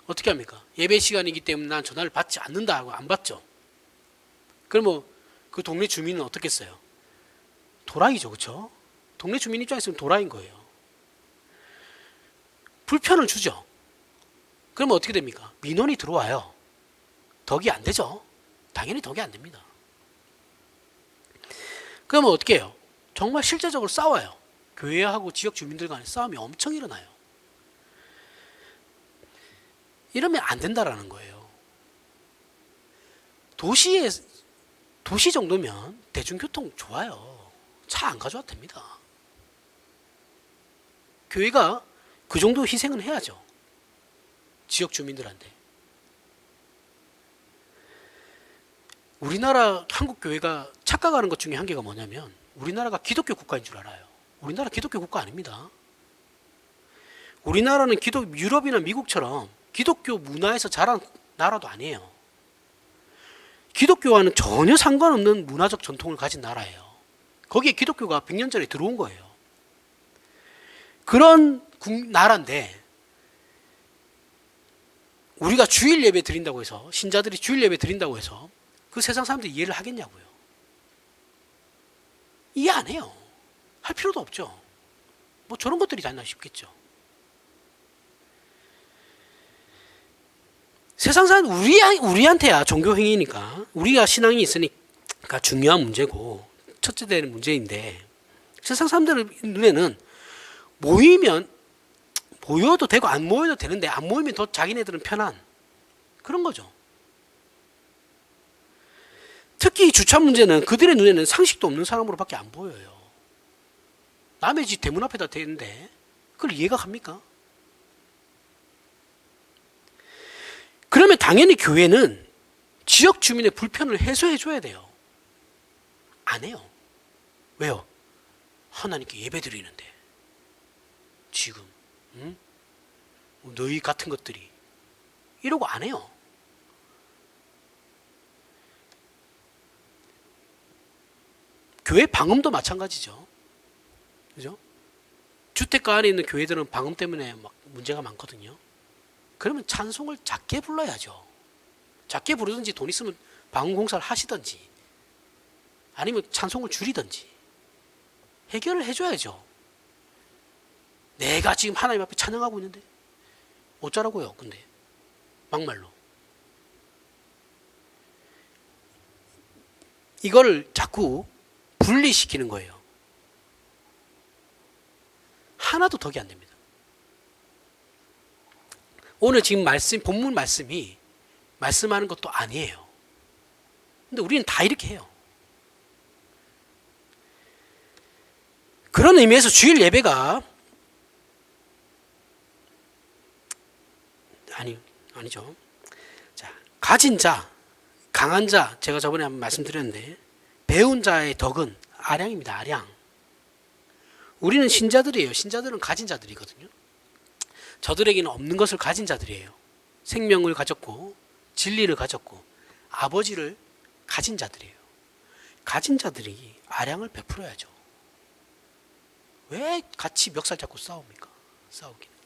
어떻게 합니까? 예배 시간이기 때문에 난 전화를 받지 않는다 하고 안 받죠. 그러면 그 동네 주민은 어떻겠어요? 도라이죠, 그렇죠? 동네 주민 입장에서는 도라이인 거예요. 불편을 주죠. 그러면 어떻게 됩니까? 민원이 들어와요. 덕이 안 되죠. 당연히 덕이 안 됩니다. 그러면 어떻게 해요? 정말 실제적으로 싸워요. 교회하고 지역 주민들 간의 싸움이 엄청 일어나요. 이러면 안 된다라는 거예요. 도시 정도면 대중교통 좋아요. 차 안 가져와도 됩니다. 교회가 그 정도 희생은 해야죠. 지역 주민들한테. 우리나라 한국 교회가 착각하는 것 중에 한 개가 뭐냐면 우리나라가 기독교 국가인 줄 알아요. 우리나라 기독교 국가 아닙니다. 우리나라는 유럽이나 미국처럼 기독교 문화에서 자란 나라도 아니에요. 기독교와는 전혀 상관없는 문화적 전통을 가진 나라예요. 거기에 기독교가 100년 전에 들어온 거예요. 그런 나라인데 우리가 주일 예배 드린다고 해서 신자들이 주일 예배 드린다고 해서 그 세상 사람들이 이해를 하겠냐고요. 이해 안 해요. 할 필요도 없죠. 뭐 저런 것들이 다 있나 싶겠죠. 세상 사람 우리한테야 종교 행위니까 우리가 신앙이 있으니까 중요한 문제고 첫째 되는 문제인데 세상 사람들 눈에는 모여도 되고 안 모여도 되는데 안 모이면 더 자기네들은 편한 그런 거죠. 특히 주차 문제는 그들의 눈에는 상식도 없는 사람으로밖에 안 보여요. 남의 집 대문 앞에다 대는데 그걸 이해가 갑니까? 그러면 당연히 교회는 지역 주민의 불편을 해소해 줘야 돼요. 안 해요. 왜요? 하나님께 예배 드리는데 지금 너희 같은 것들이 이러고 안 해요. 교회 방음도 마찬가지죠. 그죠? 주택가 안에 있는 교회들은 방음 때문에 막 문제가 많거든요. 그러면 찬송을 작게 불러야죠. 작게 부르든지 돈 있으면 방음 공사를 하시든지 아니면 찬송을 줄이든지 해결을 해줘야죠. 내가 지금 하나님 앞에 찬양하고 있는데 어쩌라고요? 근데 막말로 이거를 자꾸 분리시키는 거예요. 하나도 덕이 안 됩니다. 오늘 지금 본문 말씀이 말씀하는 것도 아니에요. 근데 우리는 다 이렇게 해요. 그런 의미에서 주일 예배가 아니죠. 자, 가진 자, 강한 자, 제가 저번에 한번 말씀드렸는데 배운 자의 덕은 아량입니다. 아량. 우리는 신자들이에요. 신자들은 가진 자들이거든요. 저들에게는 없는 것을 가진 자들이에요. 생명을 가졌고 진리를 가졌고 아버지를 가진 자들이에요. 가진 자들이 아량을 베풀어야죠. 왜 같이 멱살 잡고 싸웁니까? 싸우기는.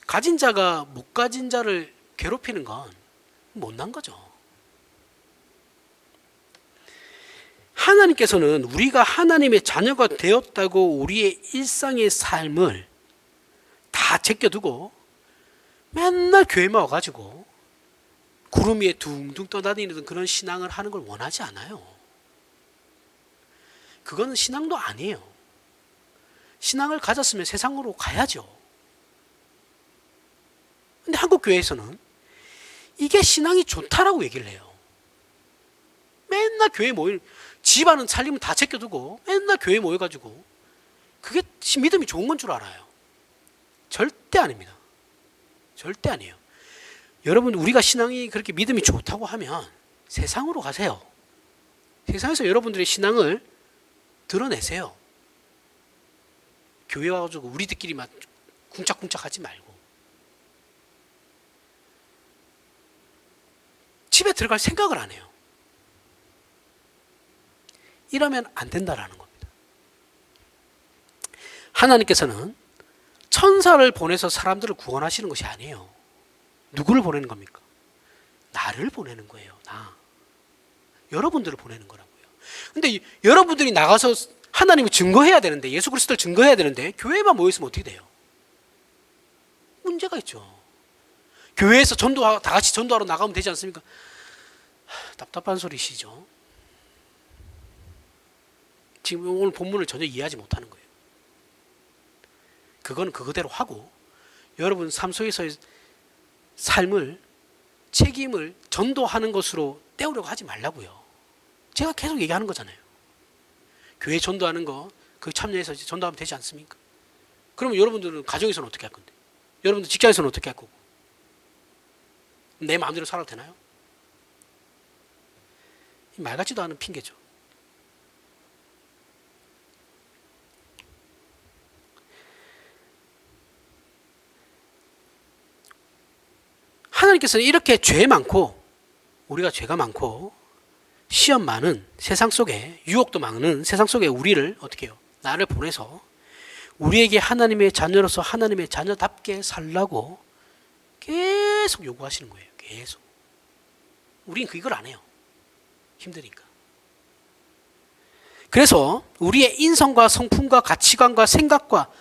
가진 자가 못 가진 자를 괴롭히는 건 못난 거죠. 하나님께서는 우리가 하나님의 자녀가 되었다고 우리의 일상의 삶을 다 제껴두고 맨날 교회만 와가지고 구름 위에 둥둥 떠다니는 그런 신앙을 하는 걸 원하지 않아요. 그거는 신앙도 아니에요. 신앙을 가졌으면 세상으로 가야죠. 근데 한국 교회에서는 이게 신앙이 좋다라고 얘기를 해요. 맨날 교회 집안은 살림은 다 제껴두고 맨날 교회 모여가지고 그게 믿음이 좋은 건 줄 알아요. 절대 아닙니다. 절대 아니에요. 여러분 우리가 신앙이 그렇게 믿음이 좋다고 하면 세상으로 가세요. 세상에서 여러분들의 신앙을 드러내세요. 교회 와가지고 우리들끼리만 쿵짝쿵짝 하지 말고 집에 들어갈 생각을 안 해요. 이러면 안 된다라는 겁니다. 하나님께서는 천사를 보내서 사람들을 구원하시는 것이 아니에요. 누구를 보내는 겁니까? 나를 보내는 거예요. 나. 여러분들을 보내는 거라고요. 근데 여러분들이 나가서 하나님을 증거해야 되는데, 예수 그리스도를 증거해야 되는데 교회만 모여있으면 어떻게 돼요? 문제가 있죠. 교회에서 다 같이 전도하러 나가면 되지 않습니까? 답답한 소리시죠. 지금 오늘 본문을 전혀 이해하지 못하는 거예요. 그건 그거대로 하고 여러분 삶 속에서의 삶을, 책임을 전도하는 것으로 때우려고 하지 말라고요. 제가 계속 얘기하는 거잖아요. 교회 전도하는 거 그 참여해서 전도하면 되지 않습니까? 그러면 여러분들은 가정에서는 어떻게 할 건데? 여러분들 직장에서는 어떻게 할 거고? 내 마음대로 살아도 되나요? 말 같지도 않은 핑계죠. 하나님께서는 이렇게 죄 많고, 우리가 죄가 많고 시험 많은 세상 속에, 유혹도 많은 세상 속에 우리를 어떻게 해요? 나를 보내서 우리에게 하나님의 자녀로서 하나님의 자녀답게 살라고 계속 요구하시는 거예요. 계속. 우린 이걸 안 해요. 힘드니까. 그래서 우리의 인성과 성품과 가치관과 생각과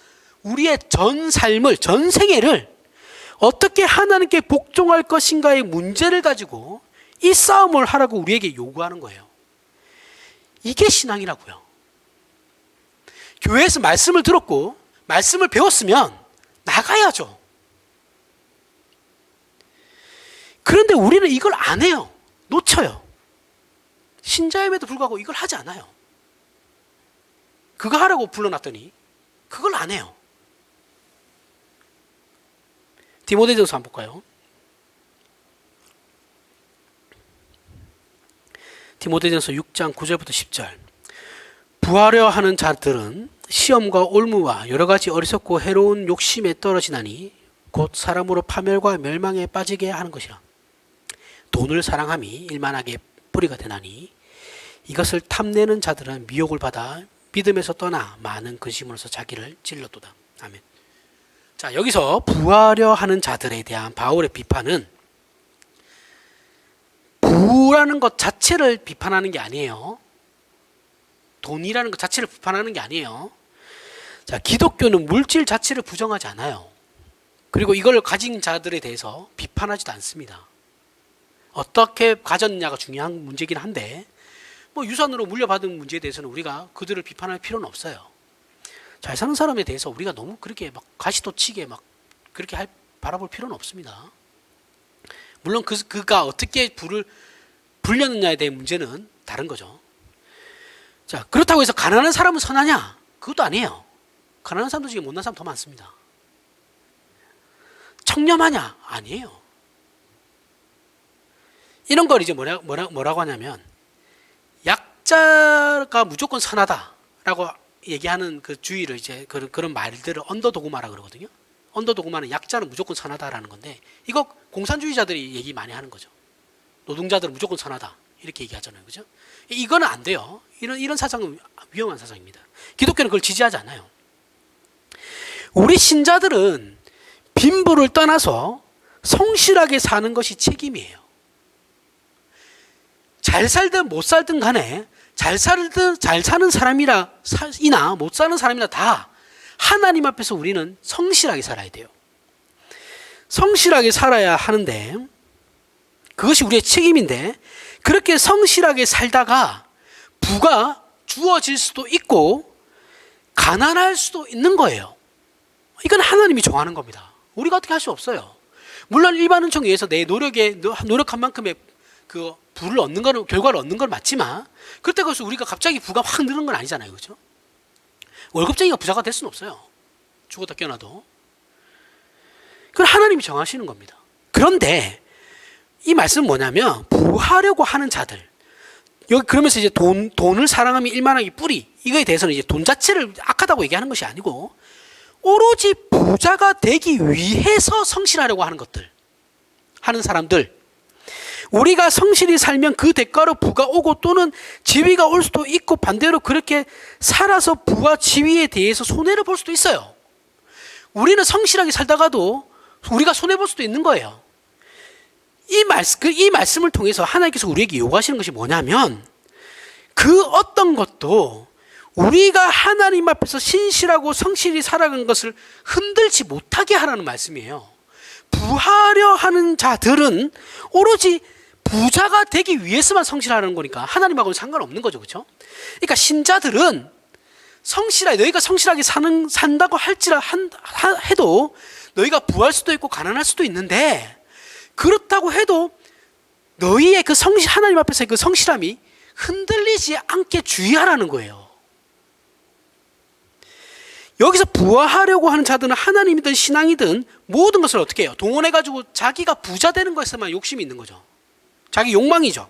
우리의 전 삶을, 전 생애를 어떻게 하나님께 복종할 것인가의 문제를 가지고 이 싸움을 하라고 우리에게 요구하는 거예요. 이게 신앙이라고요. 교회에서 말씀을 들었고 말씀을 배웠으면 나가야죠. 그런데 우리는 이걸 안 해요. 놓쳐요. 신자임에도 불구하고 이걸 하지 않아요. 그거 하라고 불러놨더니 그걸 안 해요. 디모데전서 한번 볼까요? 디모데전서 6장 9절부터 10절. 부하려 하는 자들은 시험과 올무와 여러 가지 어리석고 해로운 욕심에 떨어지나니 곧 사람으로 파멸과 멸망에 빠지게 하는 것이라. 돈을 사랑함이 일만하게 뿌리가 되나니 이것을 탐내는 자들은 미혹을 받아 믿음에서 떠나 많은 근심으로서 자기를 찔렀도다. 아멘. 자, 여기서 부하려 하는 자들에 대한 바울의 비판은 부라는 것 자체를 비판하는 게 아니에요. 돈이라는 것 자체를 비판하는 게 아니에요. 자, 기독교는 물질 자체를 부정하지 않아요. 그리고 이걸 가진 자들에 대해서 비판하지도 않습니다. 어떻게 가졌냐가 중요한 문제긴 한데, 뭐 유산으로 물려받은 문제에 대해서는 우리가 그들을 비판할 필요는 없어요. 잘 사는 사람에 대해서 우리가 너무 그렇게 막 가시도치게 막 그렇게 바라볼 필요는 없습니다. 물론 그가 어떻게 부를 불렸느냐에 대한 문제는 다른 거죠. 자, 그렇다고 해서 가난한 사람은 선하냐? 그것도 아니에요. 가난한 사람도 지금 못난 사람 더 많습니다. 청렴하냐? 아니에요. 이런 걸 이제 뭐라고 하냐면 약자가 무조건 선하다라고 얘기하는 그 주의를 이제 그런 말들을 언더도그마라 그러거든요. 언더도그마는 약자는 무조건 선하다라는 건데, 이거 공산주의자들이 얘기 많이 하는 거죠. 노동자들은 무조건 선하다 이렇게 얘기하잖아요, 그죠? 이거는 안 돼요. 이런 사상은 위험한 사상입니다. 기독교는 그걸 지지하지 않아요. 우리 신자들은 빈부를 떠나서 성실하게 사는 것이 책임이에요. 잘 살든 못 살든 간에 잘 사는 사람이나 못 사는 사람이나 다 하나님 앞에서 우리는 성실하게 살아야 돼요. 성실하게 살아야 하는데 그것이 우리의 책임인데, 그렇게 성실하게 살다가 부가 주어질 수도 있고 가난할 수도 있는 거예요. 이건 하나님이 정하는 겁니다. 우리가 어떻게 할 수 없어요. 물론 일반 은총에 의해서 내 노력한 만큼의 그 부를 얻는 거는, 결과를 얻는 건 맞지만, 그렇다고 해서 우리가 갑자기 부가 확 느는 건 아니잖아요, 그렇죠? 월급쟁이가 부자가 될 수는 없어요. 죽었다 깨어나도. 그건 하나님이 정하시는 겁니다. 그런데 이 말씀은 뭐냐면, 부하려고 하는 자들, 여기 그러면서 이제 돈을 사랑하면 일만하기 뿌리, 이거에 대해서는 이제 돈 자체를 악하다고 얘기하는 것이 아니고 오로지 부자가 되기 위해서 성실하려고 하는 것들, 하는 사람들, 우리가 성실히 살면 그 대가로 부가 오고 또는 지위가 올 수도 있고 반대로 그렇게 살아서 부와 지위에 대해서 손해를 볼 수도 있어요. 우리는 성실하게 살다가도 우리가 손해볼 수도 있는 거예요. 이 말씀을 통해서 하나님께서 우리에게 요구하시는 것이 뭐냐면 그 어떤 것도 우리가 하나님 앞에서 신실하고 성실히 살아간 것을 흔들지 못하게 하라는 말씀이에요. 부하려 하는 자들은 오로지 부자가 되기 위해서만 성실하는 거니까 하나님하고는 상관없는 거죠. 그렇죠? 그러니까 신자들은 너희가 성실하게 산다고 해도 너희가 부할 수도 있고 가난할 수도 있는데 그렇다고 해도 너희의 하나님 앞에서의 그 성실함이 흔들리지 않게 주의하라는 거예요. 여기서 부하하려고 하는 자들은 하나님이든 신앙이든 모든 것을 어떻게 해요? 동원해가지고 자기가 부자 되는 것에만 욕심이 있는 거죠. 자기 욕망이죠.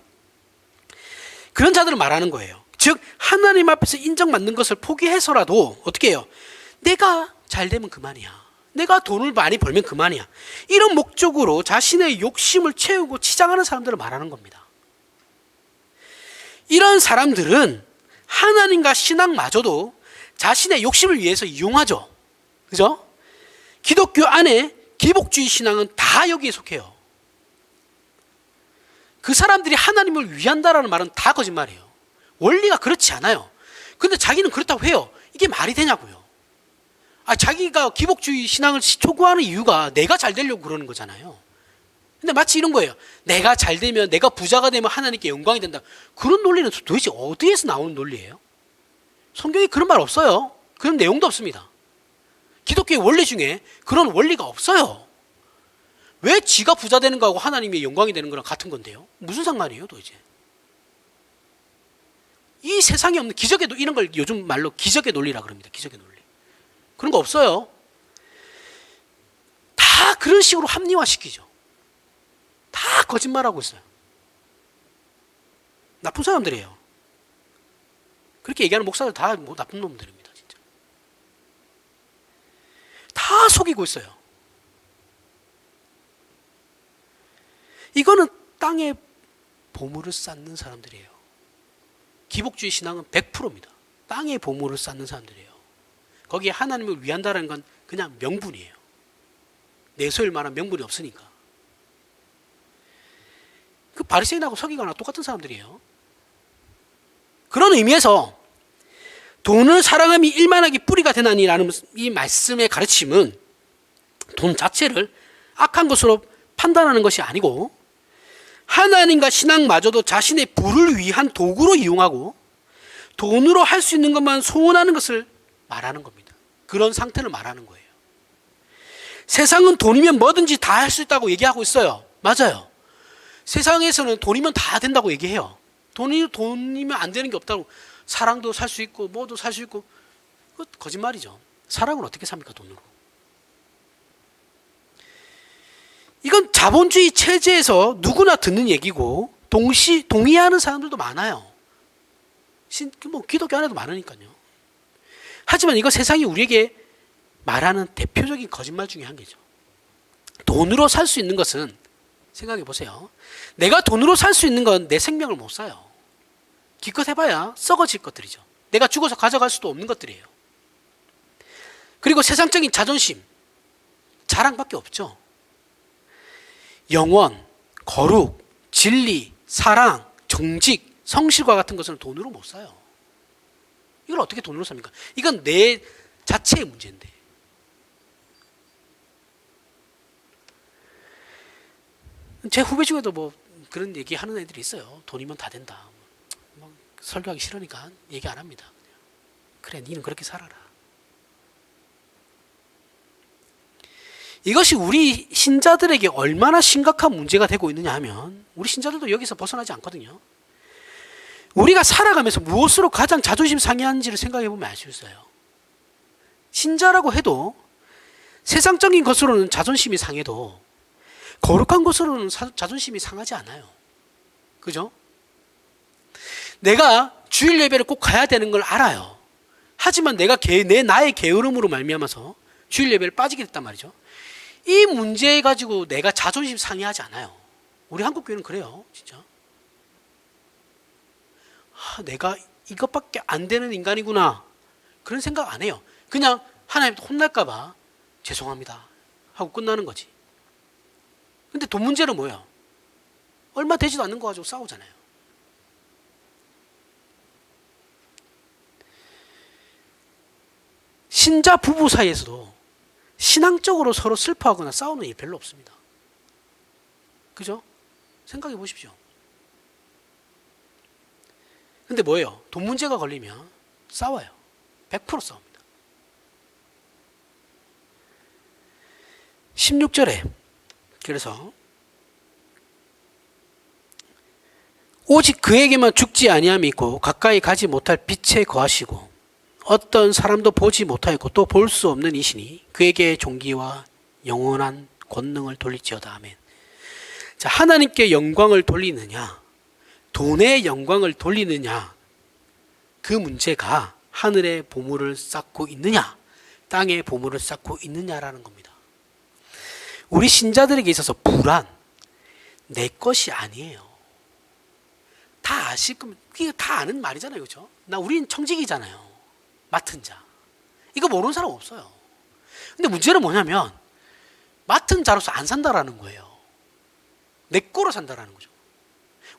그런 자들을 말하는 거예요. 즉 하나님 앞에서 인정받는 것을 포기해서라도 어떻게 해요? 내가 잘 되면 그만이야. 내가 돈을 많이 벌면 그만이야. 이런 목적으로 자신의 욕심을 채우고 치장하는 사람들을 말하는 겁니다. 이런 사람들은 하나님과 신앙마저도 자신의 욕심을 위해서 이용하죠. 그죠? 기독교 안에 기복주의 신앙은 다 여기에 속해요. 그 사람들이 하나님을 위한다라는 말은 다 거짓말이에요. 원리가 그렇지 않아요. 근데 자기는 그렇다고 해요. 이게 말이 되냐고요. 자기가 기복주의 신앙을 촉구하는 이유가 내가 잘 되려고 그러는 거잖아요. 근데 마치 이런 거예요. 내가 잘 되면, 내가 부자가 되면 하나님께 영광이 된다. 그런 논리는 도대체 어디에서 나오는 논리예요? 성경에 그런 말 없어요. 그런 내용도 없습니다. 기독교의 원리 중에 그런 원리가 없어요. 왜 지가 부자 되는 거하고 하나님의 영광이 되는 거랑 같은 건데요? 무슨 상관이에요 도대체? 이 세상에 없는 기적의 이런 걸 요즘 말로 기적의 논리라 그럽니다. 기적의 논리. 그런 거 없어요. 다 그런 식으로 합리화시키죠. 다 거짓말하고 있어요. 나쁜 사람들이에요. 그렇게 얘기하는 목사들 다 나쁜 놈들입니다. 진짜. 다 속이고 있어요. 이거는 땅에 보물을 쌓는 사람들이에요. 기복주의 신앙은 100%입니다. 땅에 보물을 쌓는 사람들이에요. 거기에 하나님을 위한다는 건 그냥 명분이에요. 내세울 만한 명분이 없으니까. 그 바리새인하고 서기관하고 똑같은 사람들이에요. 그런 의미에서 돈을 사랑함이 일만하기 뿌리가 되나니라는 이 말씀의 가르침은 돈 자체를 악한 것으로 판단하는 것이 아니고 하나님과 신앙마저도 자신의 부를 위한 도구로 이용하고 돈으로 할 수 있는 것만 소원하는 것을 말하는 겁니다. 그런 상태를 말하는 거예요. 세상은 돈이면 뭐든지 다 할 수 있다고 얘기하고 있어요. 맞아요. 세상에서는 돈이면 다 된다고 얘기해요. 돈이면 안 되는 게 없다고. 사랑도 살 수 있고 뭐도 살 수 있고. 그거 거짓말이죠. 사랑은 어떻게 삽니까 돈으로. 이건 자본주의 체제에서 누구나 듣는 얘기고 동의하는 사람들도 많아요. 기독교 안에도 많으니까요. 하지만 이거 세상이 우리에게 말하는 대표적인 거짓말 중에 한 개죠. 돈으로 살 수 있는 것은 생각해 보세요. 내가 돈으로 살 수 있는 건 내 생명을 못 사요. 기껏 해봐야 썩어질 것들이죠. 내가 죽어서 가져갈 수도 없는 것들이에요. 그리고 세상적인 자존심, 자랑밖에 없죠. 영원, 거룩, 진리, 사랑, 정직, 성실과 같은 것은 돈으로 못 사요. 이걸 어떻게 돈으로 삽니까? 이건 내 자체의 문제인데. 제 후배 중에도 뭐 그런 얘기 하는 애들이 있어요. 돈이면 다 된다. 설교하기 싫으니까 얘기 안 합니다. 그래, 니는 그렇게 살아라. 이것이 우리 신자들에게 얼마나 심각한 문제가 되고 있느냐 하면 우리 신자들도 여기서 벗어나지 않거든요. 우리가 살아가면서 무엇으로 가장 자존심 상해하는지를 생각해 보면 알 수 있어요. 신자라고 해도 세상적인 것으로는 자존심이 상해도 거룩한 것으로는 자존심이 상하지 않아요. 그죠? 내가 주일 예배를 꼭 가야 되는 걸 알아요. 하지만 내가 나의 게으름으로 말미암아서 주일 예배를 빠지게 됐단 말이죠. 이 문제 가지고 내가 자존심 상해하지 않아요. 우리 한국 교회는 그래요, 진짜. 내가 이것밖에 안 되는 인간이구나. 그런 생각 안 해요. 그냥 하나님한테 혼날까봐 죄송합니다 하고 끝나는 거지. 근데 돈 문제는 뭐예요? 얼마 되지도 않는 거 가지고 싸우잖아요. 신자 부부 사이에서도 신앙적으로 서로 슬퍼하거나 싸우는 일 별로 없습니다. 그죠? 생각해 보십시오. 근데 뭐예요? 돈 문제가 걸리면 싸워요. 100% 싸웁니다. 16절에 그래서 오직 그에게만 죽지 아니함이 있고 가까이 가지 못할 빛에 거하시고 어떤 사람도 보지 못하였고 또 볼 수 없는 이시니 그에게 존귀와 영원한 권능을 돌릴지어다. 아멘. 자, 하나님께 영광을 돌리느냐 돈의 영광을 돌리느냐, 그 문제가 하늘의 보물을 쌓고 있느냐 땅의 보물을 쌓고 있느냐라는 겁니다. 우리 신자들에게 있어서 불안 내 것이 아니에요. 다 아실 거면 이게 다 아는 말이잖아요. 그렇죠? 우린 청직이잖아요. 맡은 자. 이거 모르는 사람 없어요. 근데 문제는 뭐냐면 맡은 자로서 안 산다라는 거예요. 내 거로 산다라는 거죠.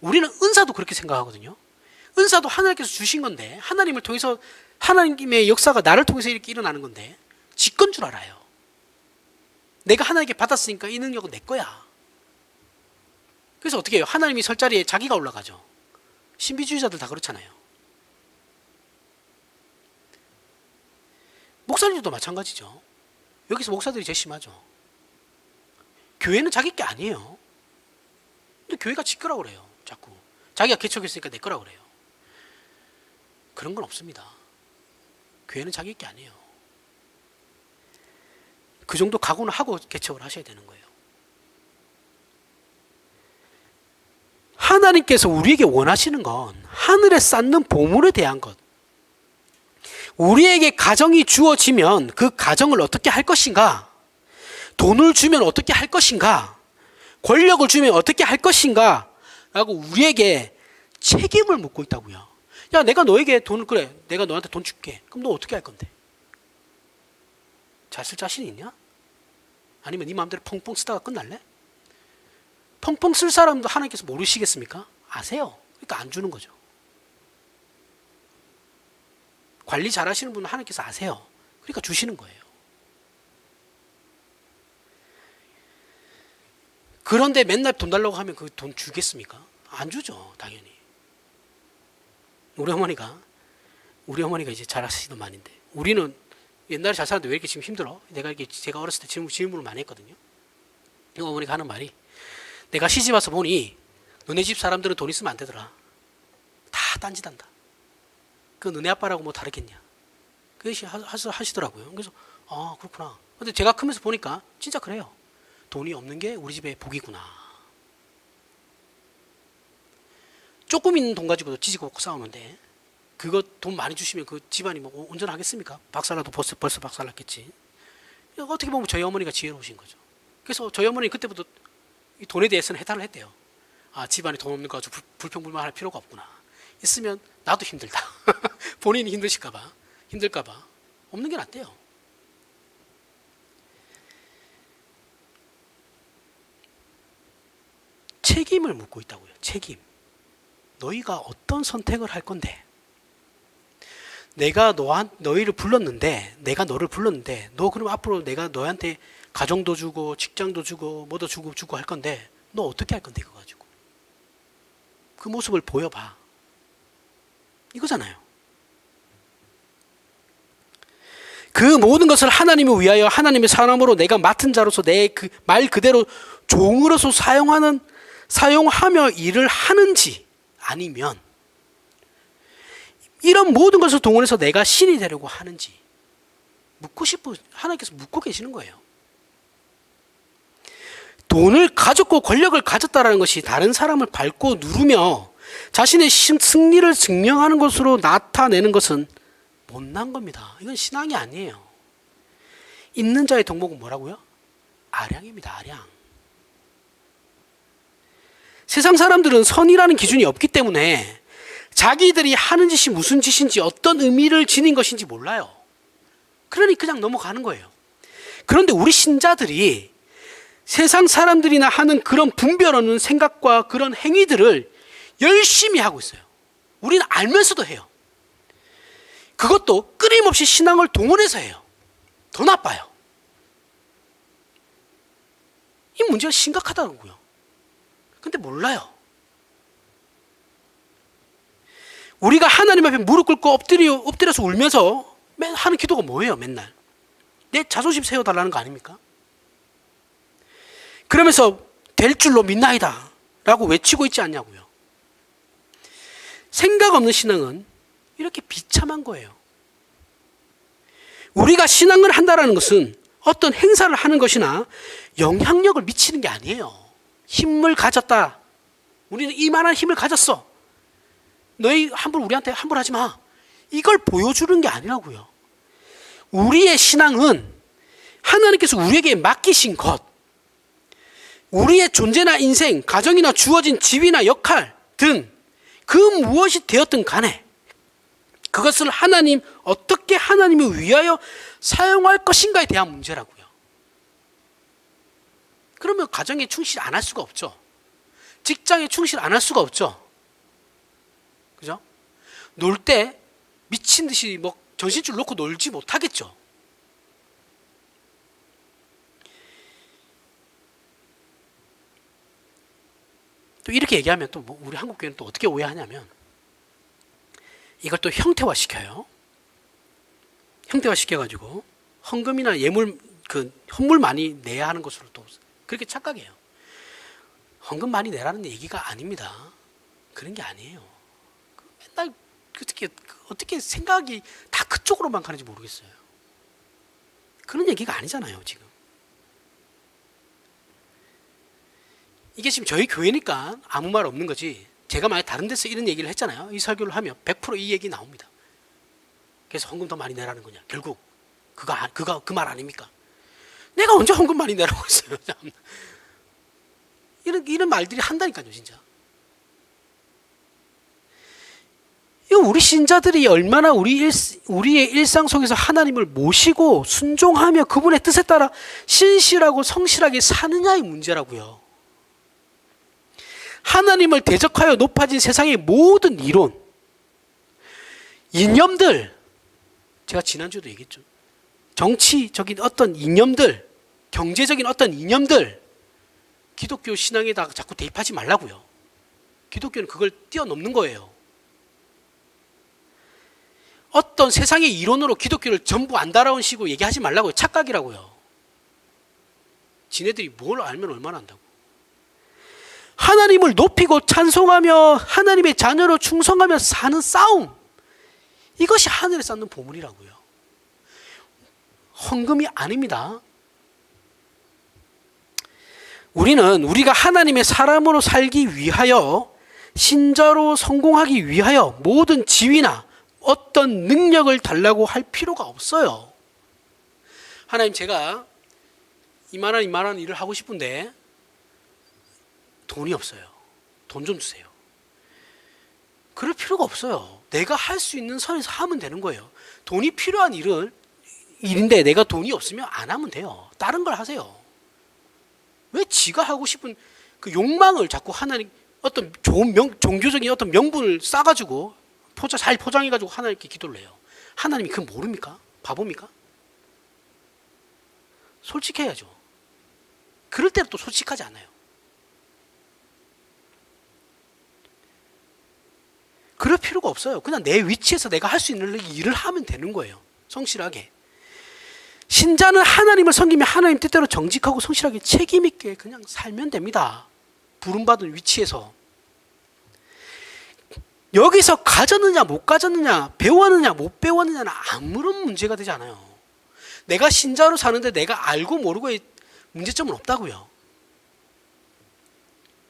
우리는 은사도 그렇게 생각하거든요. 은사도 하나님께서 주신 건데 하나님을 통해서 하나님의 역사가 나를 통해서 이렇게 일어나는 건데 지 건 줄 알아요. 내가 하나님께 받았으니까 이 능력은 내 거야. 그래서 어떻게 해요? 하나님이 설 자리에 자기가 올라가죠. 신비주의자들 다 그렇잖아요. 목사님들도 마찬가지죠. 여기서 목사들이 제일 심하죠. 교회는 자기 게 아니에요. 근데 교회가 지 거라고 그래요. 자꾸 자기가 개척했으니까 내 거라고 그래요. 그런 건 없습니다. 교회는 자기 게 아니에요. 그 정도 각오는 하고 개척을 하셔야 되는 거예요. 하나님께서 우리에게 원하시는 건 하늘에 쌓는 보물에 대한 것. 우리에게 가정이 주어지면 그 가정을 어떻게 할 것인가? 돈을 주면 어떻게 할 것인가? 권력을 주면 어떻게 할 것인가? 라고 우리에게 책임을 묻고 있다고요. 야, 내가 너에게 돈을, 그래, 내가 너한테 돈 줄게. 그럼 너 어떻게 할 건데? 잘 쓸 자신이 있냐? 아니면 네 마음대로 펑펑 쓰다가 끝날래? 펑펑 쓸 사람도 하나님께서 모르시겠습니까? 아세요. 그러니까 안 주는 거죠. 관리 잘 하시는 분은 하나님께서 아세요. 그러니까 주시는 거예요. 그런데 맨날 돈 달라고 하면 그 돈 주겠습니까? 안 주죠, 당연히. 우리 어머니가 이제 잘 하시던 말인데, 우리는 옛날에 잘 살았는데 왜 이렇게 지금 힘들어? 제가 어렸을 때 질문을 많이 했거든요. 어머니가 하는 말이, 내가 시집 와서 보니 너네 집 사람들은 돈 있으면 안 되더라. 다 딴짓한다. 그 너네 아빠라고 뭐 다르겠냐. 그것이 하시더라고요. 그래서 그렇구나. 근데 제가 크면서 보니까 진짜 그래요. 돈이 없는 게 우리 집의 복이구나. 조금 있는 돈 가지고도 지지고 싸우는데 그거 돈 많이 주시면 그 집안이 뭐 온전하겠습니까? 박살나도 벌써 박살났겠지. 어떻게 보면 저희 어머니가 지혜로우신 거죠. 그래서 저희 어머니 그때부터 이 돈에 대해서는 해탈을 했대요. 집안에 돈 없는 거 가지고 불평불만할 필요가 없구나. 있으면 나도 힘들다. 본인이 힘들까봐 없는 게 낫대요. 책임을 묻고 있다고요. 책임. 너희가 어떤 선택을 할 건데, 내가 너희를 불렀는데, 내가 너를 불렀는데, 너 그럼 앞으로 내가 너한테 가정도 주고 직장도 주고 뭐도 주고 할 건데 너 어떻게 할 건데, 그거 가지고 그 모습을 보여봐, 이거잖아요. 그 모든 것을 하나님을 위하여 하나님의 사람으로 내가 맡은 자로서 내 그 말 그대로 종으로서 사용하며 일을 하는지, 아니면 이런 모든 것을 동원해서 내가 신이 되려고 하는지 하나님께서 묻고 계시는 거예요. 돈을 가졌고 권력을 가졌다라는 것이 다른 사람을 밟고 누르며 자신의 승리를 증명하는 것으로 나타내는 것은 못난 겁니다. 이건 신앙이 아니에요. 있는 자의 덕목은 뭐라고요? 아량입니다. 아량. 세상 사람들은 선이라는 기준이 없기 때문에 자기들이 하는 짓이 무슨 짓인지 어떤 의미를 지닌 것인지 몰라요. 그러니 그냥 넘어가는 거예요. 그런데 우리 신자들이 세상 사람들이나 하는 그런 분별 없는 생각과 그런 행위들을 열심히 하고 있어요. 우리는 알면서도 해요. 그것도 끊임없이 신앙을 동원해서 해요. 더 나빠요. 이 문제가 심각하다고요. 근데 몰라요. 우리가 하나님 앞에 무릎 꿇고 엎드려서 울면서 하는 기도가 뭐예요? 맨날 내 자존심 세워달라는 거 아닙니까? 그러면서 될 줄로 믿나이다 라고 외치고 있지 않냐고요. 생각 없는 신앙은 이렇게 비참한 거예요. 우리가 신앙을 한다는 것은 어떤 행사를 하는 것이나 영향력을 미치는 게 아니에요. 힘을 가졌다. 우리는 이만한 힘을 가졌어. 너희 우리한테 함부로 하지 마. 이걸 보여주는 게 아니라고요. 우리의 신앙은 하나님께서 우리에게 맡기신 것, 우리의 존재나 인생, 가정이나 주어진 직위나 역할 등 그 무엇이 되었든 간에 그것을 어떻게 하나님을 위하여 사용할 것인가에 대한 문제라고요. 그러면 가정에 충실 안 할 수가 없죠. 직장에 충실 안 할 수가 없죠. 그죠? 놀 때 미친 듯이 정신줄 놓고 놀지 못하겠죠. 또 이렇게 얘기하면 또 우리 한국 교회는 또 어떻게 오해하냐면 이걸 또 형태화시켜요. 형태화시켜가지고 헌금이나 예물, 헌물 많이 내야 하는 것으로 또 그렇게 착각해요. 헌금 많이 내라는 얘기가 아닙니다. 그런 게 아니에요. 맨날 어떻게 생각이 다 그쪽으로만 가는지 모르겠어요. 그런 얘기가 아니잖아요, 지금. 이게 지금 저희 교회니까 아무 말 없는 거지. 제가 만약 다른 데서 이런 얘기를 했잖아요. 이 설교를 하면 100% 이 얘기 나옵니다. 그래서 헌금 더 많이 내라는 거냐. 결국 그 말 아닙니까? 내가 언제 헌금 많이 내라고 했어요. 이런 말들이 한다니까요, 진짜. 이거 우리 신자들이 얼마나 우리의 일상 속에서 하나님을 모시고 순종하며 그분의 뜻에 따라 신실하고 성실하게 사느냐의 문제라고요. 하나님을 대적하여 높아진 세상의 모든 이론, 이념들, 제가 지난주에도 얘기했죠. 정치적인 어떤 이념들, 경제적인 어떤 이념들, 기독교 신앙에다가 자꾸 대입하지 말라고요. 기독교는 그걸 뛰어넘는 거예요. 어떤 세상의 이론으로 기독교를 전부 안다라는 식으로 얘기하지 말라고요. 착각이라고요. 지네들이 뭘 알면 얼마나 안다고. 하나님을 높이고 찬송하며 하나님의 자녀로 충성하며 사는 싸움, 이것이 하늘에 쌓는 보물이라고요. 헌금이 아닙니다. 우리가 하나님의 사람으로 살기 위하여, 신자로 성공하기 위하여 모든 지위나 어떤 능력을 달라고 할 필요가 없어요. 하나님, 제가 이만한 일을 하고 싶은데 돈이 없어요. 돈 좀 주세요. 그럴 필요가 없어요. 내가 할 수 있는 선에서 하면 되는 거예요. 돈이 필요한 일인데 내가 돈이 없으면 안 하면 돼요. 다른 걸 하세요. 왜 지가 하고 싶은 그 욕망을 자꾸 하나님, 어떤 좋은 종교적인 어떤 명분을 싸가지고 잘 포장해가지고 하나님께 기도를 해요. 하나님이 그건 모릅니까? 바보입니까? 솔직해야죠. 그럴 때는 또 솔직하지 않아요. 그럴 필요가 없어요. 그냥 내 위치에서 내가 할 수 있는 일을 하면 되는 거예요. 성실하게. 신자는 하나님을 섬기며 하나님 뜻대로 정직하고 성실하게 책임있게 그냥 살면 됩니다. 부름받은 위치에서. 여기서 가졌느냐 못 가졌느냐, 배웠느냐 못 배웠느냐는 아무런 문제가 되지 않아요. 내가 신자로 사는데 내가 알고 모르고의 문제점은 없다고요.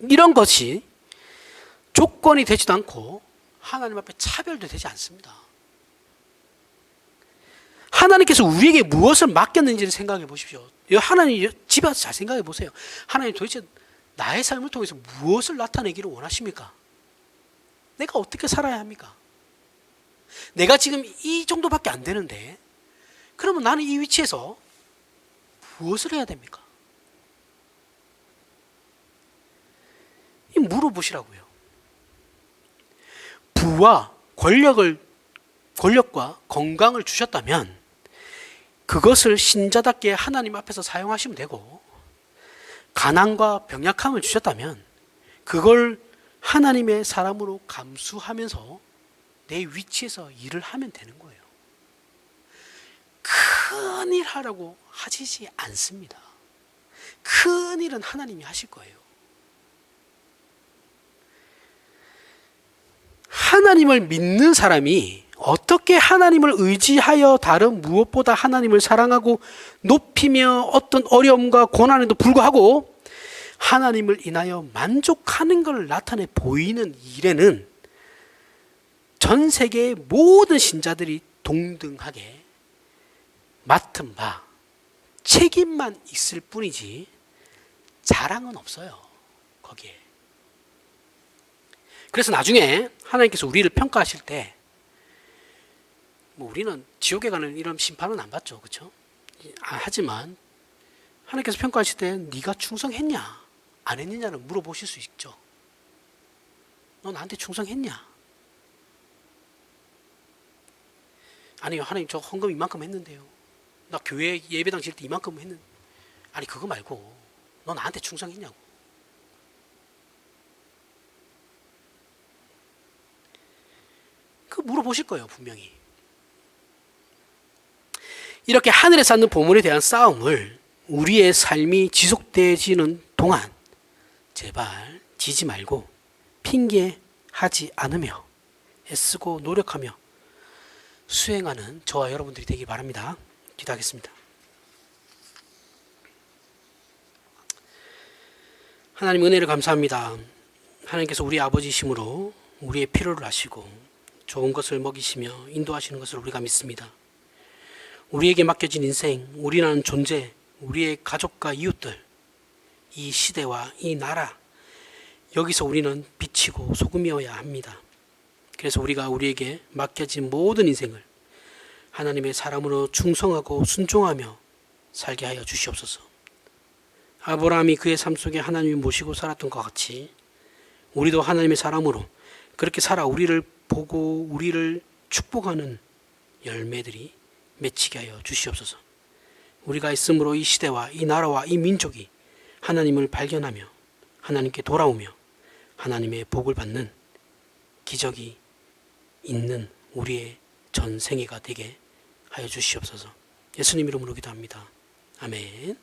이런 것이 조건이 되지도 않고 하나님 앞에 차별도 되지 않습니다. 하나님께서 우리에게 무엇을 맡겼는지를 생각해 보십시오. 하나님 집에 와서 잘 생각해 보세요. 하나님 도대체 나의 삶을 통해서 무엇을 나타내기를 원하십니까? 내가 어떻게 살아야 합니까? 내가 지금 이 정도밖에 안 되는데 그러면 나는 이 위치에서 무엇을 해야 됩니까? 물어보시라고요. 부와 권력과 건강을 주셨다면 그것을 신자답게 하나님 앞에서 사용하시면 되고, 가난과 병약함을 주셨다면 그걸 하나님의 사람으로 감수하면서 내 위치에서 일을 하면 되는 거예요. 큰 일 하라고 하시지 않습니다. 큰 일은 하나님이 하실 거예요. 하나님을 믿는 사람이 어떻게 하나님을 의지하여 다른 무엇보다 하나님을 사랑하고 높이며 어떤 어려움과 고난에도 불구하고 하나님을 인하여 만족하는 것을 나타내 보이는 일에는 전 세계의 모든 신자들이 동등하게 맡은 바 책임만 있을 뿐이지 자랑은 없어요. 거기에. 그래서 나중에 하나님께서 우리를 평가하실 때 우리는 지옥에 가는 이런 심판은 안 받죠. 그렇죠? 하지만 하나님께서 평가하실 때 네가 충성했냐 안 했느냐를 물어보실 수 있죠. 너 나한테 충성했냐? 아니요, 하나님 저 헌금 이만큼 했는데요. 나 교회 예배당 질 때 이만큼 했는데. 아니 그거 말고 너 나한테 충성했냐고. 그거 물어보실 거예요, 분명히. 이렇게 하늘에 쌓는 보물에 대한 싸움을 우리의 삶이 지속되지는 동안 제발 지지 말고 핑계하지 않으며 애쓰고 노력하며 수행하는 저와 여러분들이 되기 바랍니다. 기도하겠습니다. 하나님 은혜를 감사합니다. 하나님께서 우리 아버지심으로 우리의 필요를 아시고 좋은 것을 먹이시며 인도하시는 것을 우리가 믿습니다. 우리에게 맡겨진 인생, 우리라는 존재, 우리의 가족과 이웃들, 이 시대와 이 나라, 여기서 우리는 빛이고 소금이어야 합니다. 그래서 우리가 우리에게 맡겨진 모든 인생을 하나님의 사람으로 충성하고 순종하며 살게 하여 주시옵소서. 아브라함이 그의 삶 속에 하나님을 모시고 살았던 것 같이 우리도 하나님의 사람으로 그렇게 살아 우리를 보고 우리를 축복하는 열매들이 맺히게 하여 주시옵소서. 우리가 있음으로 이 시대와 이 나라와 이 민족이 하나님을 발견하며 하나님께 돌아오며 하나님의 복을 받는 기적이 있는 우리의 전생애가 되게 하여 주시옵소서. 예수님 이름으로 기도합니다. 아멘.